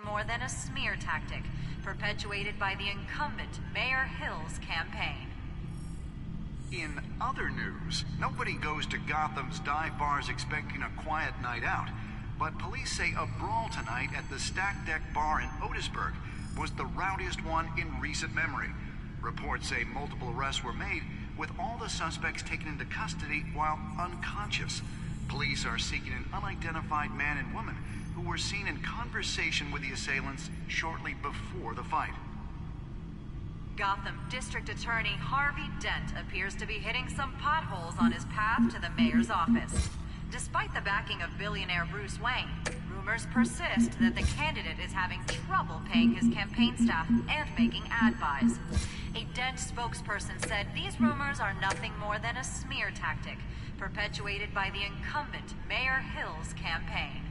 More than a smear tactic perpetuated by the incumbent Mayor Hill's campaign. In other news, nobody goes to Gotham's dive bars expecting a quiet night out, but police say a brawl tonight at the Stack Deck Bar in Otisburg was the rowdiest one in recent memory. Reports say multiple arrests were made, with all the suspects taken into custody while unconscious. Police are seeking an unidentified man and woman who were seen in conversation with the assailants shortly before the fight. Gotham District Attorney Harvey Dent appears to be hitting some potholes on his path to the mayor's office. Despite the backing of billionaire Bruce Wayne, rumors persist that the candidate is having trouble paying his campaign staff and making ad buys. A Dent spokesperson said these rumors are nothing more than a smear tactic perpetuated by the incumbent Mayor Hill's campaign.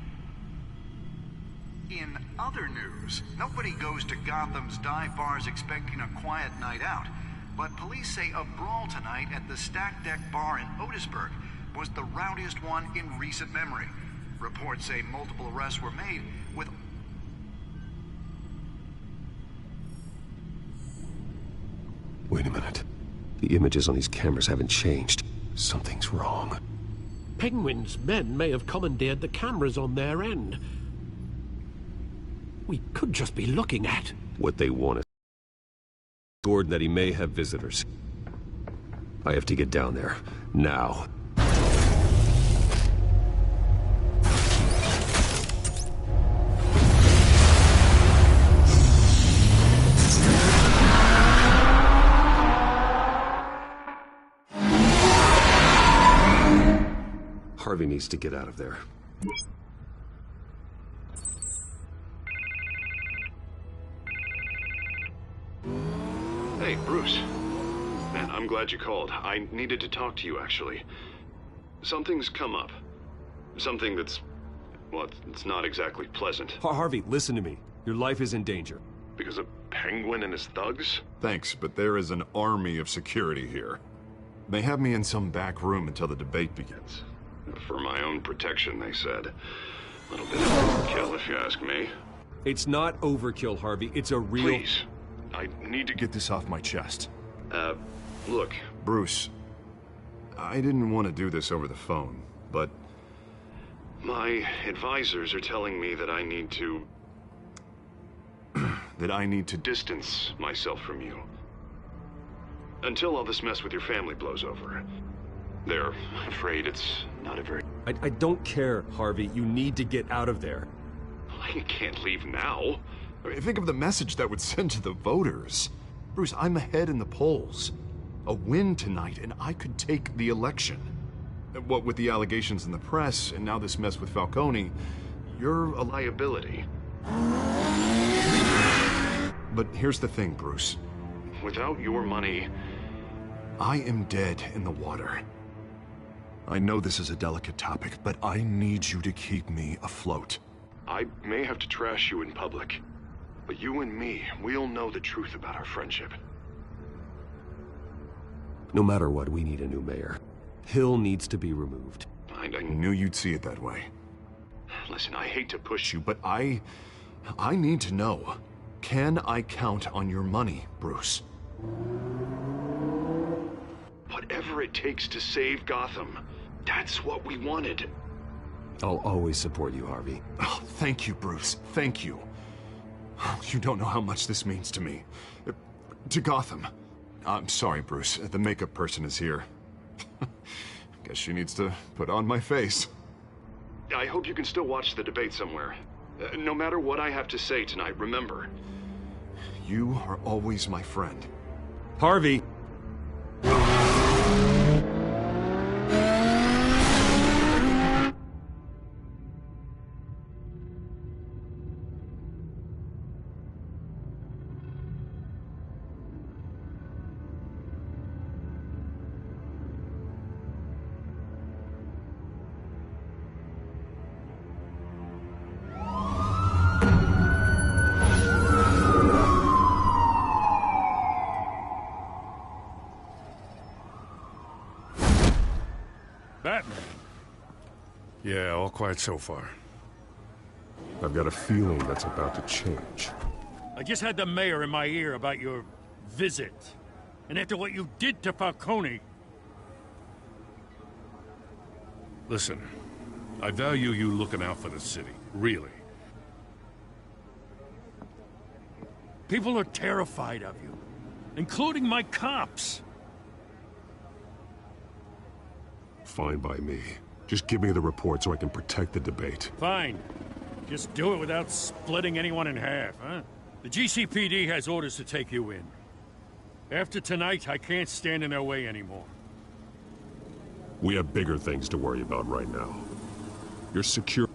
In other news, nobody goes to Gotham's dive bars expecting a quiet night out, but police say a brawl tonight at the Stack Deck Bar in Otisburg was the rowdiest one in recent memory. Reports say multiple arrests were made, with Wait a minute. The images on these cameras haven't changed. Something's wrong. Penguin's men may have commandeered the cameras on their end. We could just be looking at what they wanted. Gordon, that he may have visitors. I have to get down there. Now. Harvey needs to get out of there. Hey, Bruce. Man, I'm glad you called. I needed to talk to you, actually. Something's come up. Something that's... well, it's not exactly pleasant. Harvey, listen to me. Your life is in danger. Because of Penguin and his thugs? Thanks, but there is an army of security here. They have me in some back room until the debate begins. For my own protection, they said. A little bit of overkill, if you ask me. It's not overkill, Harvey. It's a real... Please. I need to get this off my chest. Look, Bruce. I didn't want to do this over the phone, but... my advisors are telling me that I need to... that I need to distance myself from you. Until all this mess with your family blows over. They're afraid it's not a very... I don't care, Harvey. You need to get out of there. I can't leave now. I mean, think of the message that would send to the voters. Bruce, I'm ahead in the polls. A win tonight, and I could take the election. What with the allegations in the press, and now this mess with Falcone, you're a liability. But here's the thing, Bruce. Without your money, I am dead in the water. I know this is a delicate topic, but I need you to keep me afloat. I may have to trash you in public, but you and me, we'll know the truth about our friendship. No matter what, we need a new mayor. Hill needs to be removed. I knew you'd see it that way. Listen, I hate to push you, but I need to know. Can I count on your money, Bruce? Whatever it takes to save Gotham, that's what we wanted. I'll always support you, Harvey. Oh, thank you, Bruce. Thank you. You don't know how much this means to me. To Gotham. I'm sorry, Bruce. The makeup person is here. Guess she needs to put on my face. I hope you can still watch the debate somewhere. No matter what I have to say tonight, remember, you are always my friend. Harvey! Batman. Yeah, all quiet so far. I've got a feeling that's about to change. I just had the mayor in my ear about your visit. And after what you did to Falcone... Listen, I value you looking out for the city, really. People are terrified of you, including my cops. Fine by me. Just give me the report so I can protect the debate. Fine. Just do it without splitting anyone in half, huh? The GCPD has orders to take you in. After tonight, I can't stand in their way anymore. We have bigger things to worry about right now. You're secure.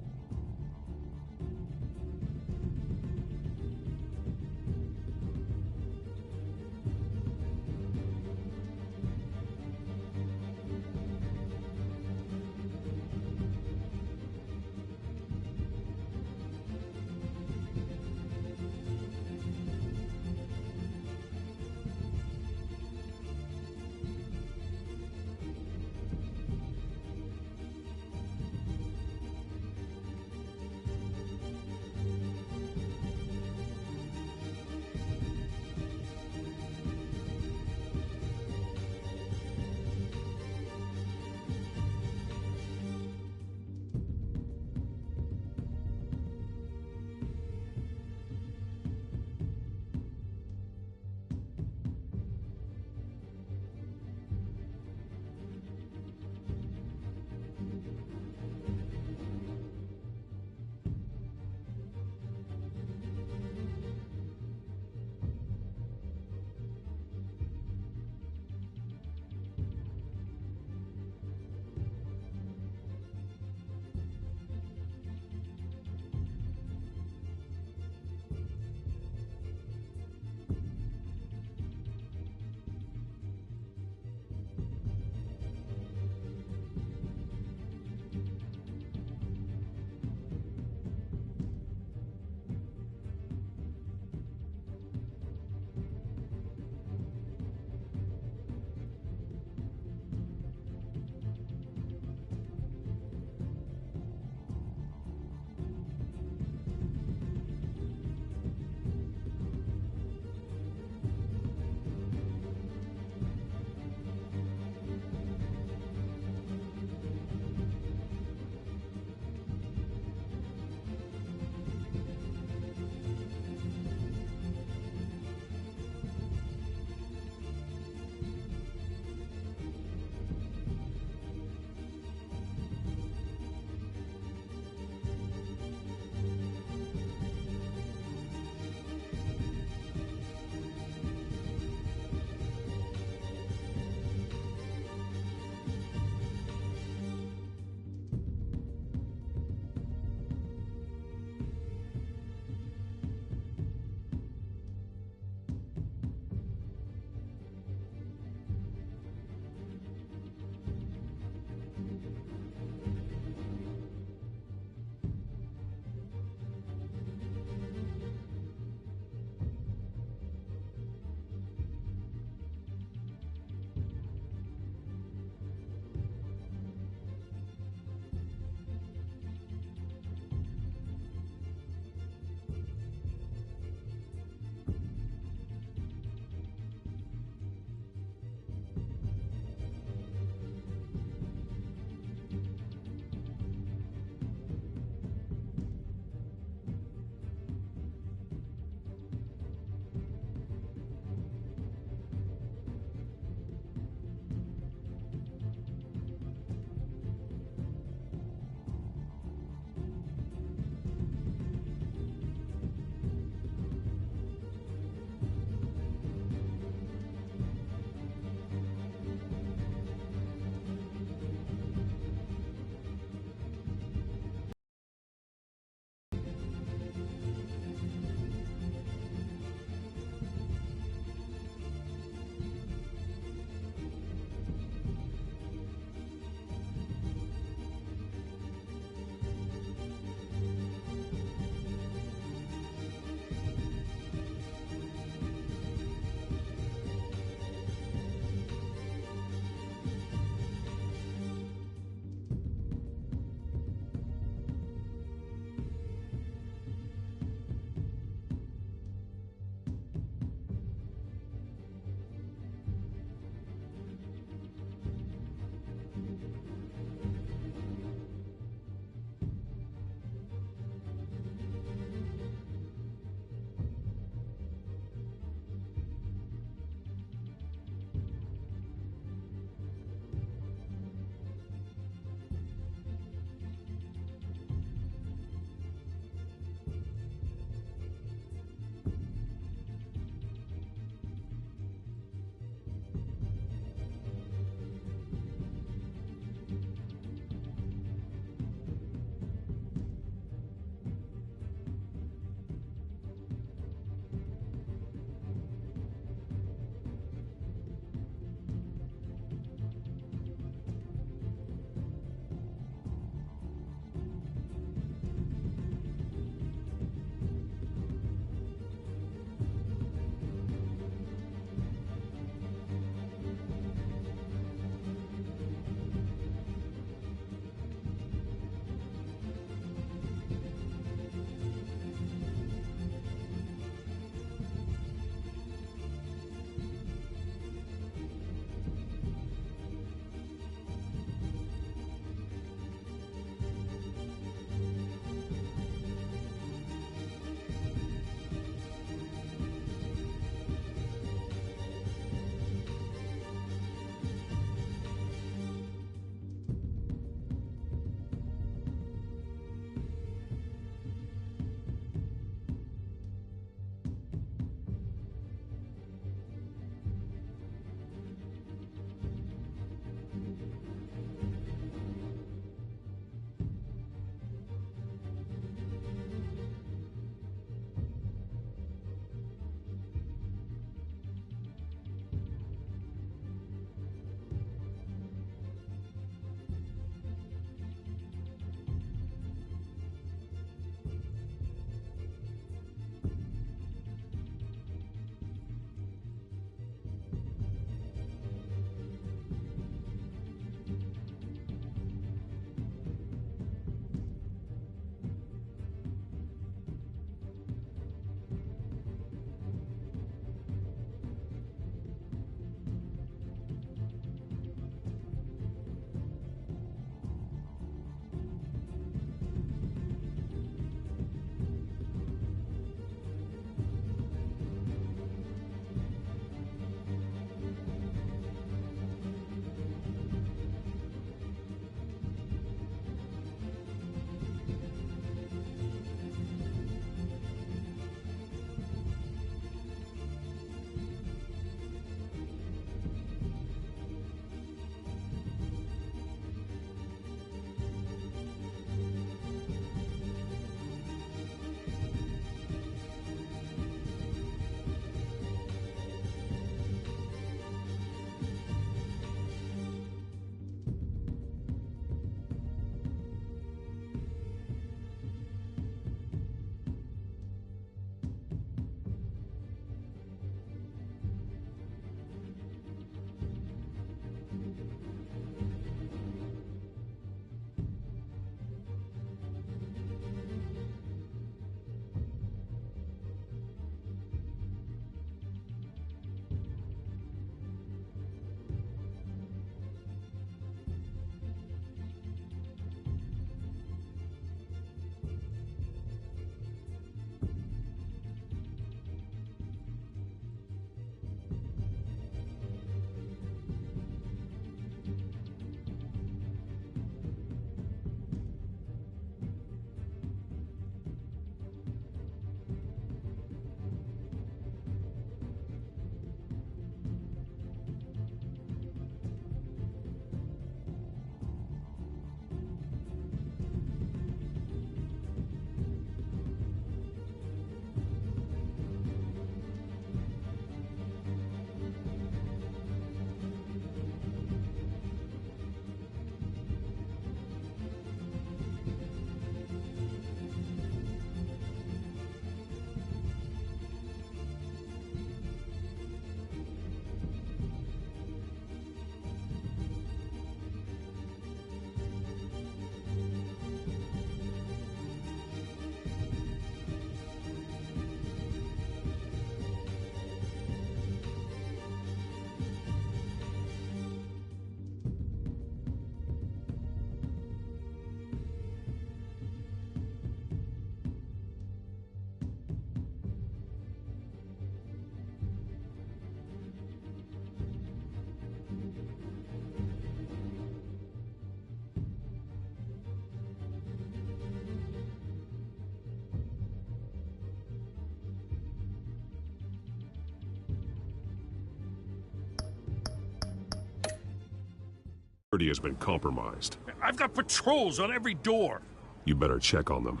Security has been compromised. I've got patrols on every door. You better check on them.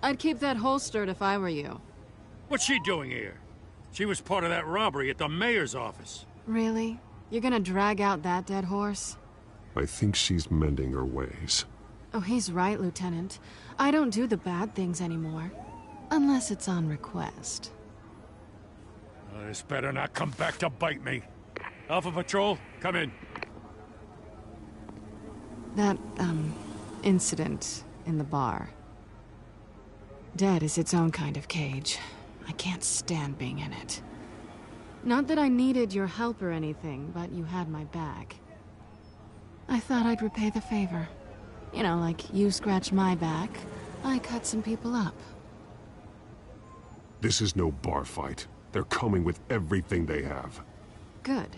I'd keep that holstered if I were you. What's she doing here? She was part of that robbery at the mayor's office. Really? You're gonna drag out that dead horse? I think she's mending her ways. Oh, he's right, Lieutenant. I don't do the bad things anymore. Unless it's on request. This better not come back to bite me. Alpha Patrol, come in. That, incident in the bar. Dead is its own kind of cage. I can't stand being in it. Not that I needed your help or anything, but you had my back. I thought I'd repay the favor. You know, like you scratched my back, I cut some people up. This is no bar fight. They're coming with everything they have. Good.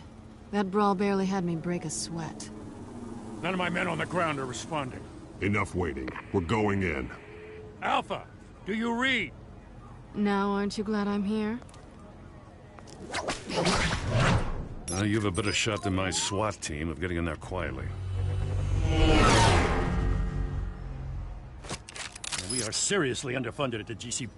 That brawl barely had me break a sweat. None of my men on the ground are responding. Enough waiting. We're going in. Alpha, do you read? Now, aren't you glad I'm here? You have a better shot than my SWAT team of getting in there quietly. We are seriously underfunded at the GC.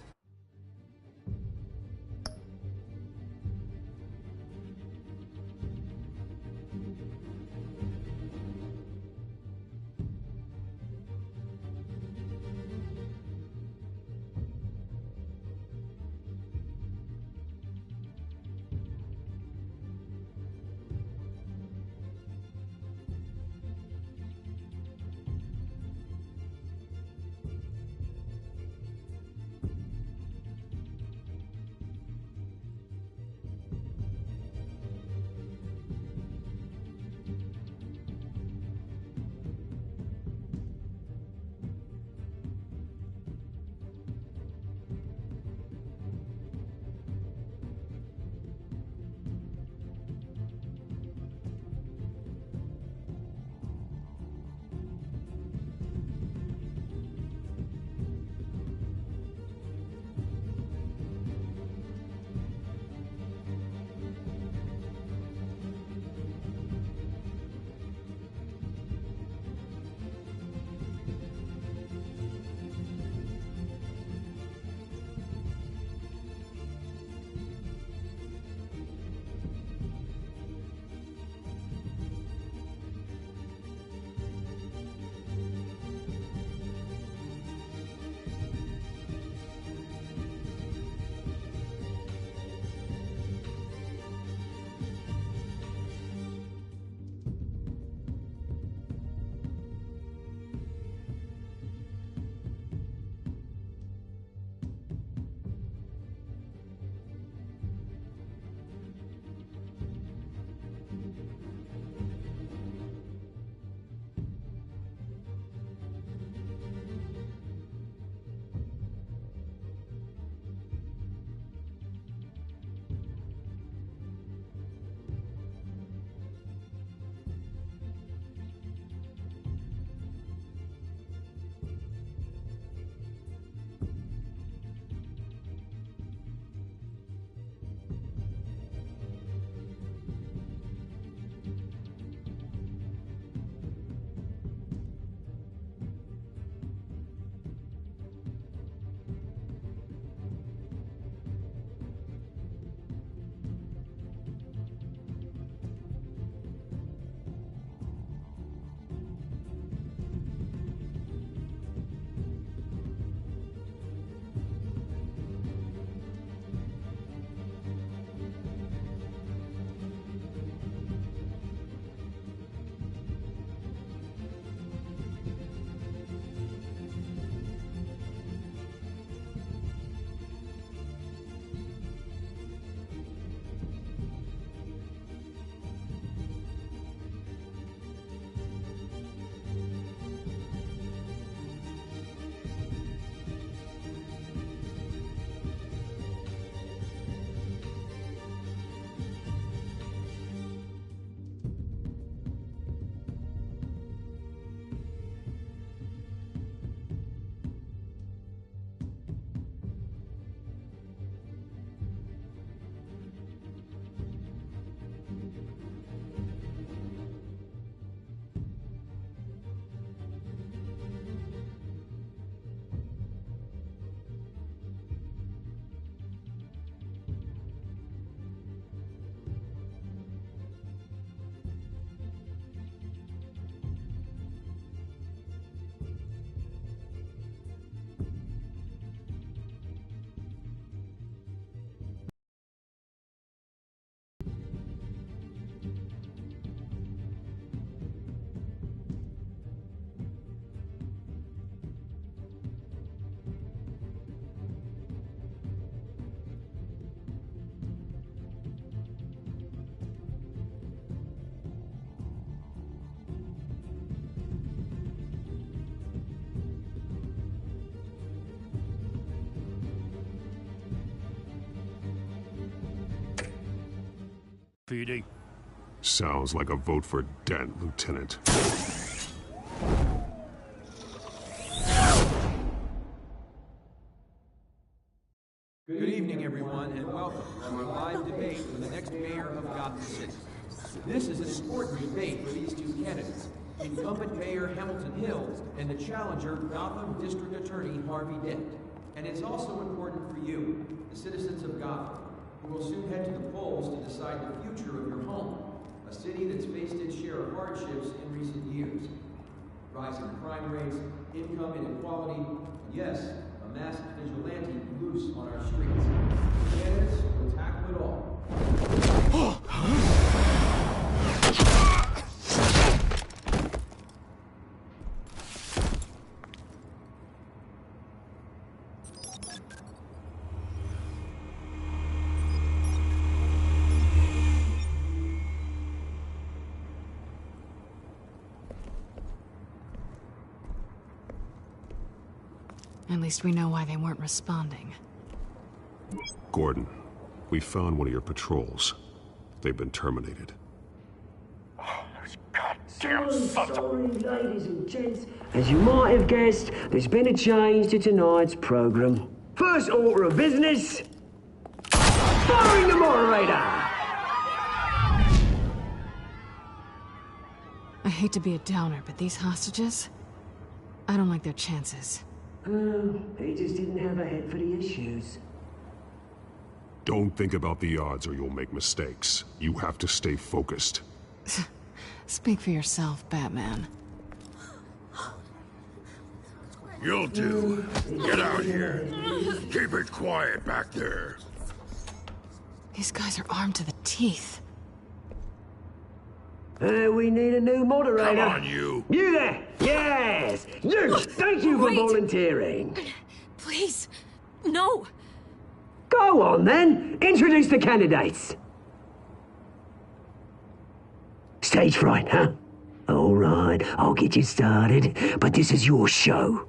PD. Sounds like a vote for Dent, Lieutenant. Good evening, everyone, and welcome to a live debate for the next mayor of Gotham City. This is an important debate for these two candidates, incumbent Mayor Hamilton Hill and the challenger Gotham District Attorney Harvey Dent. And it's also important for you, the citizens of Gotham, who will soon head to the polls to decide the future of your home, a city that's faced its share of hardships in recent years. Rising crime rates, income inequality, and yes, a masked vigilante loose on our streets. Candidates will tackle it all. At least we know why they weren't responding. Gordon, we found one of your patrols. They've been terminated. Oh, those goddamn sorry, ladies and gents. As you might have guessed, there's been a change to tonight's program. First order of business, firing the moderator! I hate to be a downer, but these hostages, I don't like their chances. He just didn't have a head for the issues. Don't think about the odds or you'll make mistakes. You have to stay focused. Speak for yourself, Batman. You'll do. Get out here. Keep it quiet back there. These guys are armed to the teeth. We need a new moderator. Come on, you. You there! Yes! You! Thank you for volunteering. Please, no. Go on, then. Introduce the candidates. Stage fright, huh? All right, I'll get you started, but this is your show.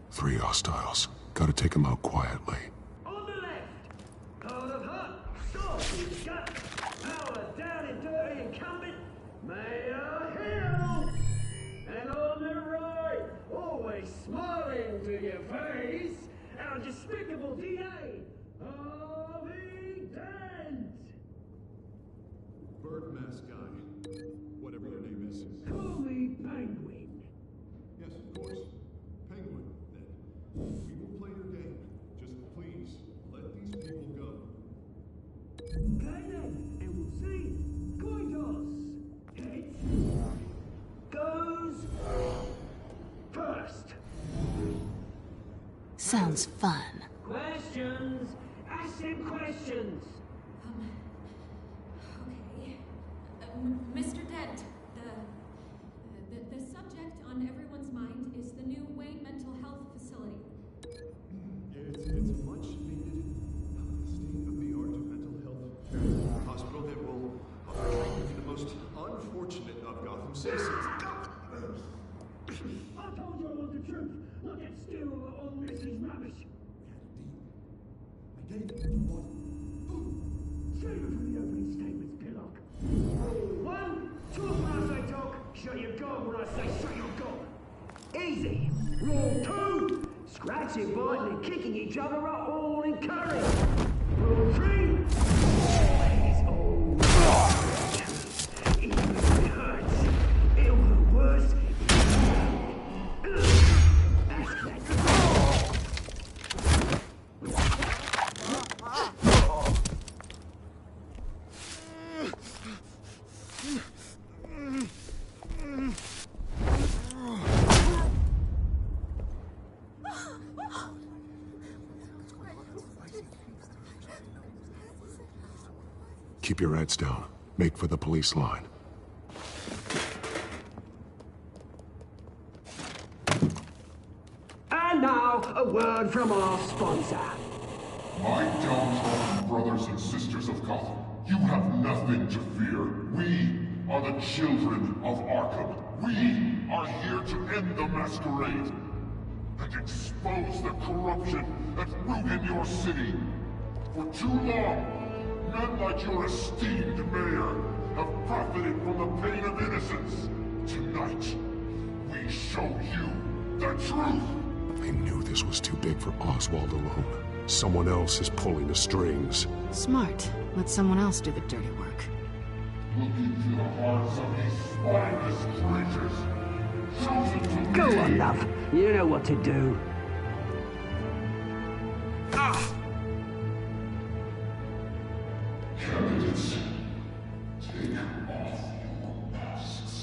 3 hostiles. Gotta take them out quietly. On the left, Heart of Hunt, Stop, you've got power down and dirty incumbent, Mayor Hill. And on the right, always smiling to your face, our despicable DA, Harvey Dent. Bird mask guy. Whatever your name is. Call me Penguin. Yes, of course. Penguin, then. We will play your game. Just please, let these people go. Okay then, and we'll see. Coin toss. Heads goes first. Sounds fun. Questions? Ask them questions. Okay. Mr. Dent, the subject on everyone's mind is the new Wayne Mental Health Facility. It's a much needed state-of-the-art mental health hospital that will treat the most unfortunate of Gotham citizens. I told you I want the truth, not that stew on Mrs. Rubbish. I gave it what? Save it for the opening statements, Pillock. 1, talk when I say talk, shut your gob when I say shut your gob. Easy. Rule 2, scratching, biting, and kicking each other are all encouraged. Rule 3, always, even if it hurts, it'll hurt worse. Keep your heads down. Make for the police line. And now, a word from our sponsor. My downtrodden brothers and sisters of Gotham, you have nothing to fear. We are the children of Arkham. We are here to end the masquerade and expose the corruption that's rooted in your city. For too long, men like your esteemed mayor have profited from the pain of innocence. Tonight, we show you the truth! I knew this was too big for Oswald alone. Someone else is pulling the strings. Smart. Let someone else do the dirty work. Look into the hearts of these spineless creatures. Chosen to Go lead. on, love. You know what to do. Candidates, take off your masks.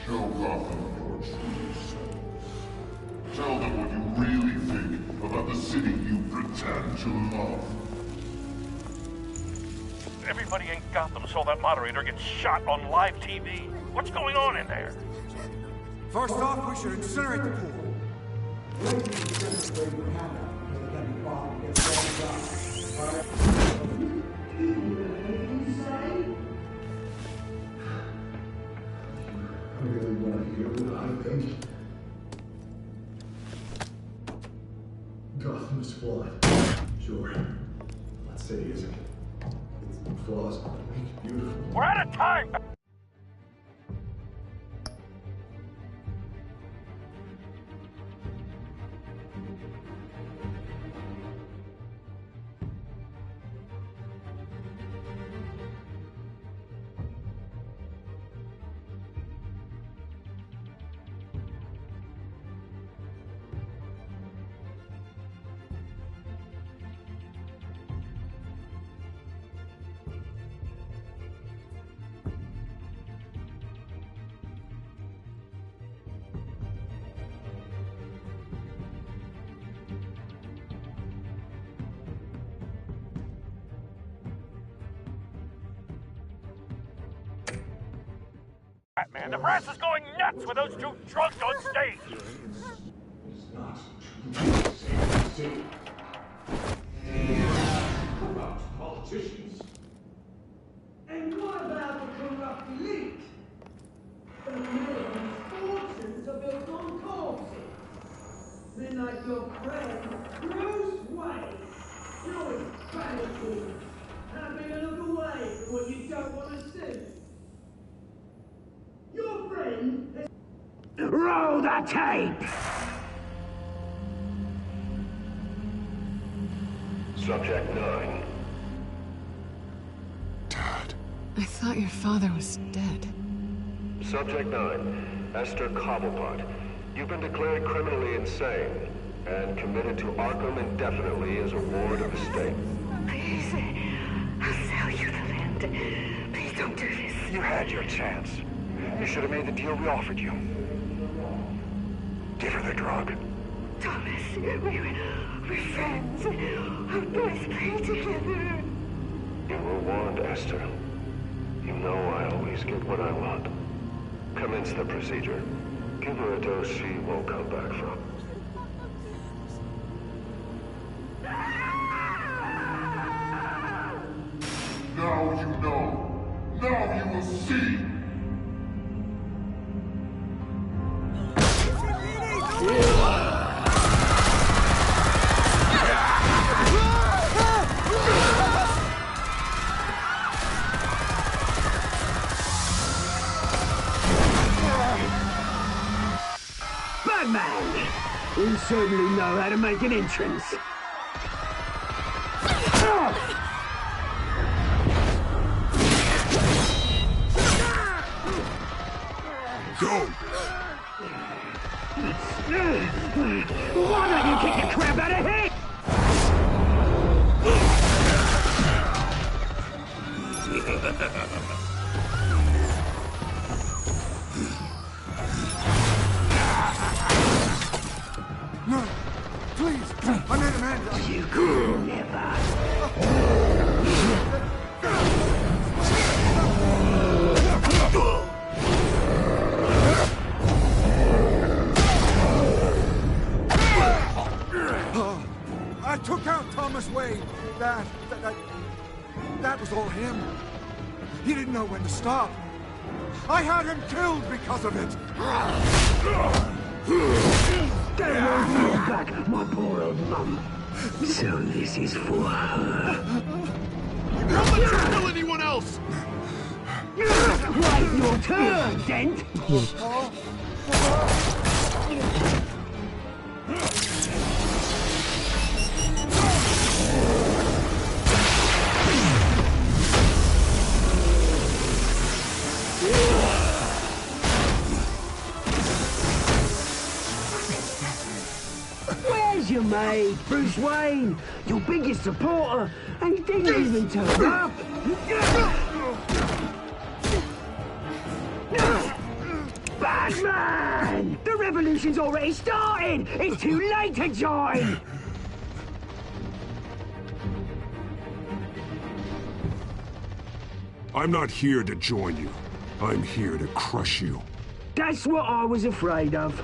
Show Gotham your true selves. Tell them what you really think about the city you pretend to love. Everybody in Gotham saw that moderator get shot on live TV. What's going on in there? First off, we should incinerate the pool. I really want to hear what I think. Gotham is flawed. Sure. Not city isn't. Its flaws make it beautiful. We're out of time! Man, the press is going nuts with those two drunks on stage! Corrupt politicians. And what about the corrupt elite? The men's fortunes are built on corpses. Men like your friend, Bruce Wayne. You're vanity. Happy to look away from what you don't want to see. Your friend is... Roll the tape! Subject 9. I thought your father was dead. Subject 9, Esther Cobblepot. You've been declared criminally insane and committed to Arkham indefinitely as a ward of the state. Please, I'll sell you the land. Please don't do this. You had your chance. You should have made the deal we offered you. Give her the drug. Thomas, we're friends. Our boys play together. You were warned, Esther. You know I always get what I want. Commence the procedure. Give her a dose she won't come back from. Now you know. Now you will see. Batman! You certainly know how to make an entrance. Go! Why don't you kick the crap out of him? No, please, I made a man. You could never. I took out Thomas Wayne. That was all him. He didn't know when to stop. I had him killed because of it. Back, my poor old mum. So this is for her. Don't let her kill anyone else! Right, your turn, Dent! Where's your mate, Bruce Wayne? Your biggest supporter, and he didn't even turn up! Batman! The revolution's already started! It's too late to join! I'm not here to join you. I'm here to crush you. That's what I was afraid of.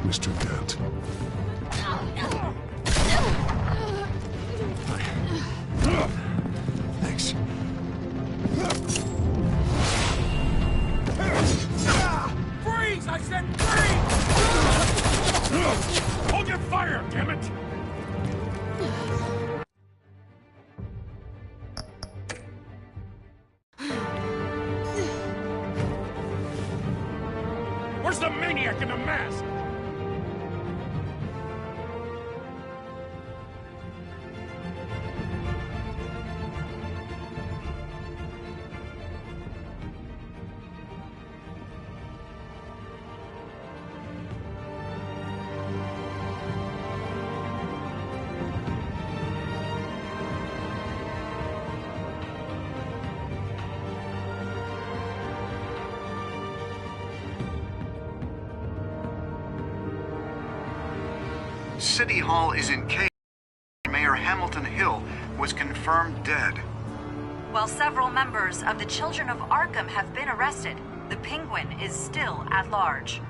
Mr. Dent. Thanks. Freeze! I said freeze! Hold your fire, damn it! Where's the maniac in the mask? City Hall is in chaos. Mayor Hamilton Hill was confirmed dead. While several members of the Children of Arkham have been arrested, the Penguin is still at large.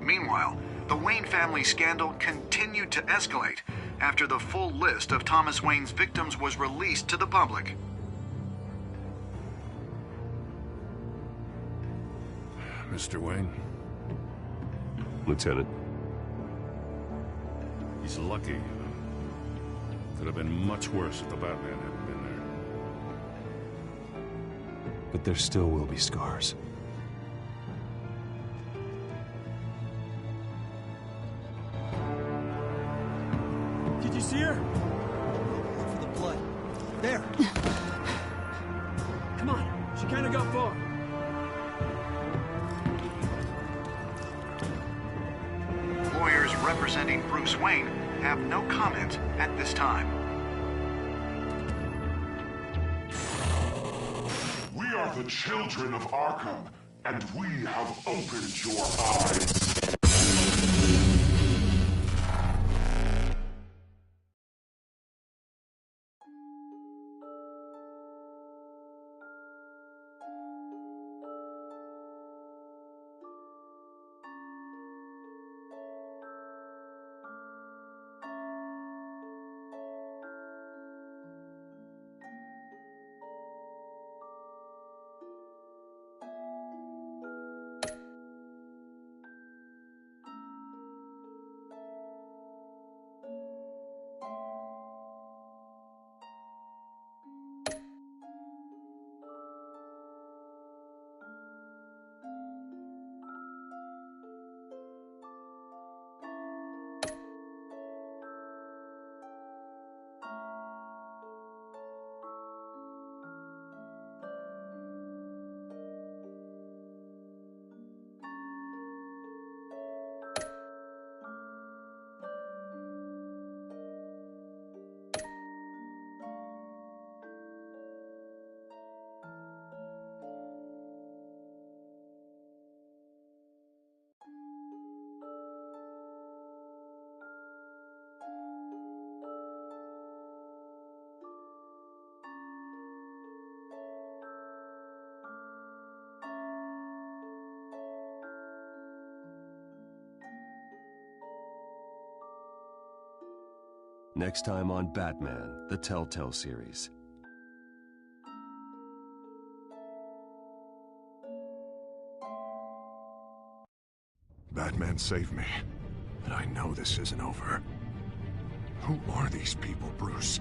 Meanwhile, the Wayne family scandal continued to escalate after the full list of Thomas Wayne's victims was released to the public. Mr. Wayne? Lieutenant. He's lucky. Could have been much worse if the Batman hadn't been there. But there still will be scars. Did you see her? For the blood. There. Come on. She kind of got far. Lawyers representing Bruce Wayne have no comment at this time. We are the children of Arkham, and we have opened your eyes. Next time on Batman, the Telltale series. Batman saved me, but I know this isn't over. Who are these people, Bruce?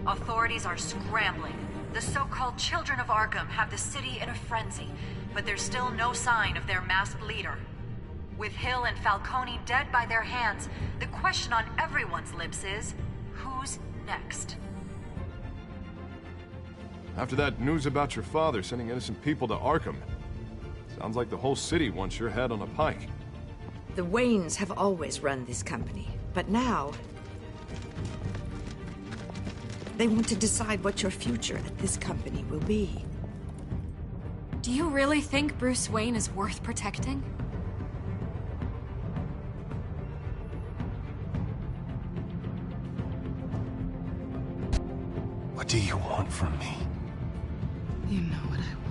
Authorities are scrambling. The so-called Children of Arkham have the city in a frenzy, but there's still no sign of their masked leader. With Hill and Falcone dead by their hands, the question on everyone's lips is, who's next? After that news about your father sending innocent people to Arkham, sounds like the whole city wants your head on a pike. The Waynes have always run this company, but now they want to decide what your future at this company will be. Do you really think Bruce Wayne is worth protecting? What do you want from me? You know what I want.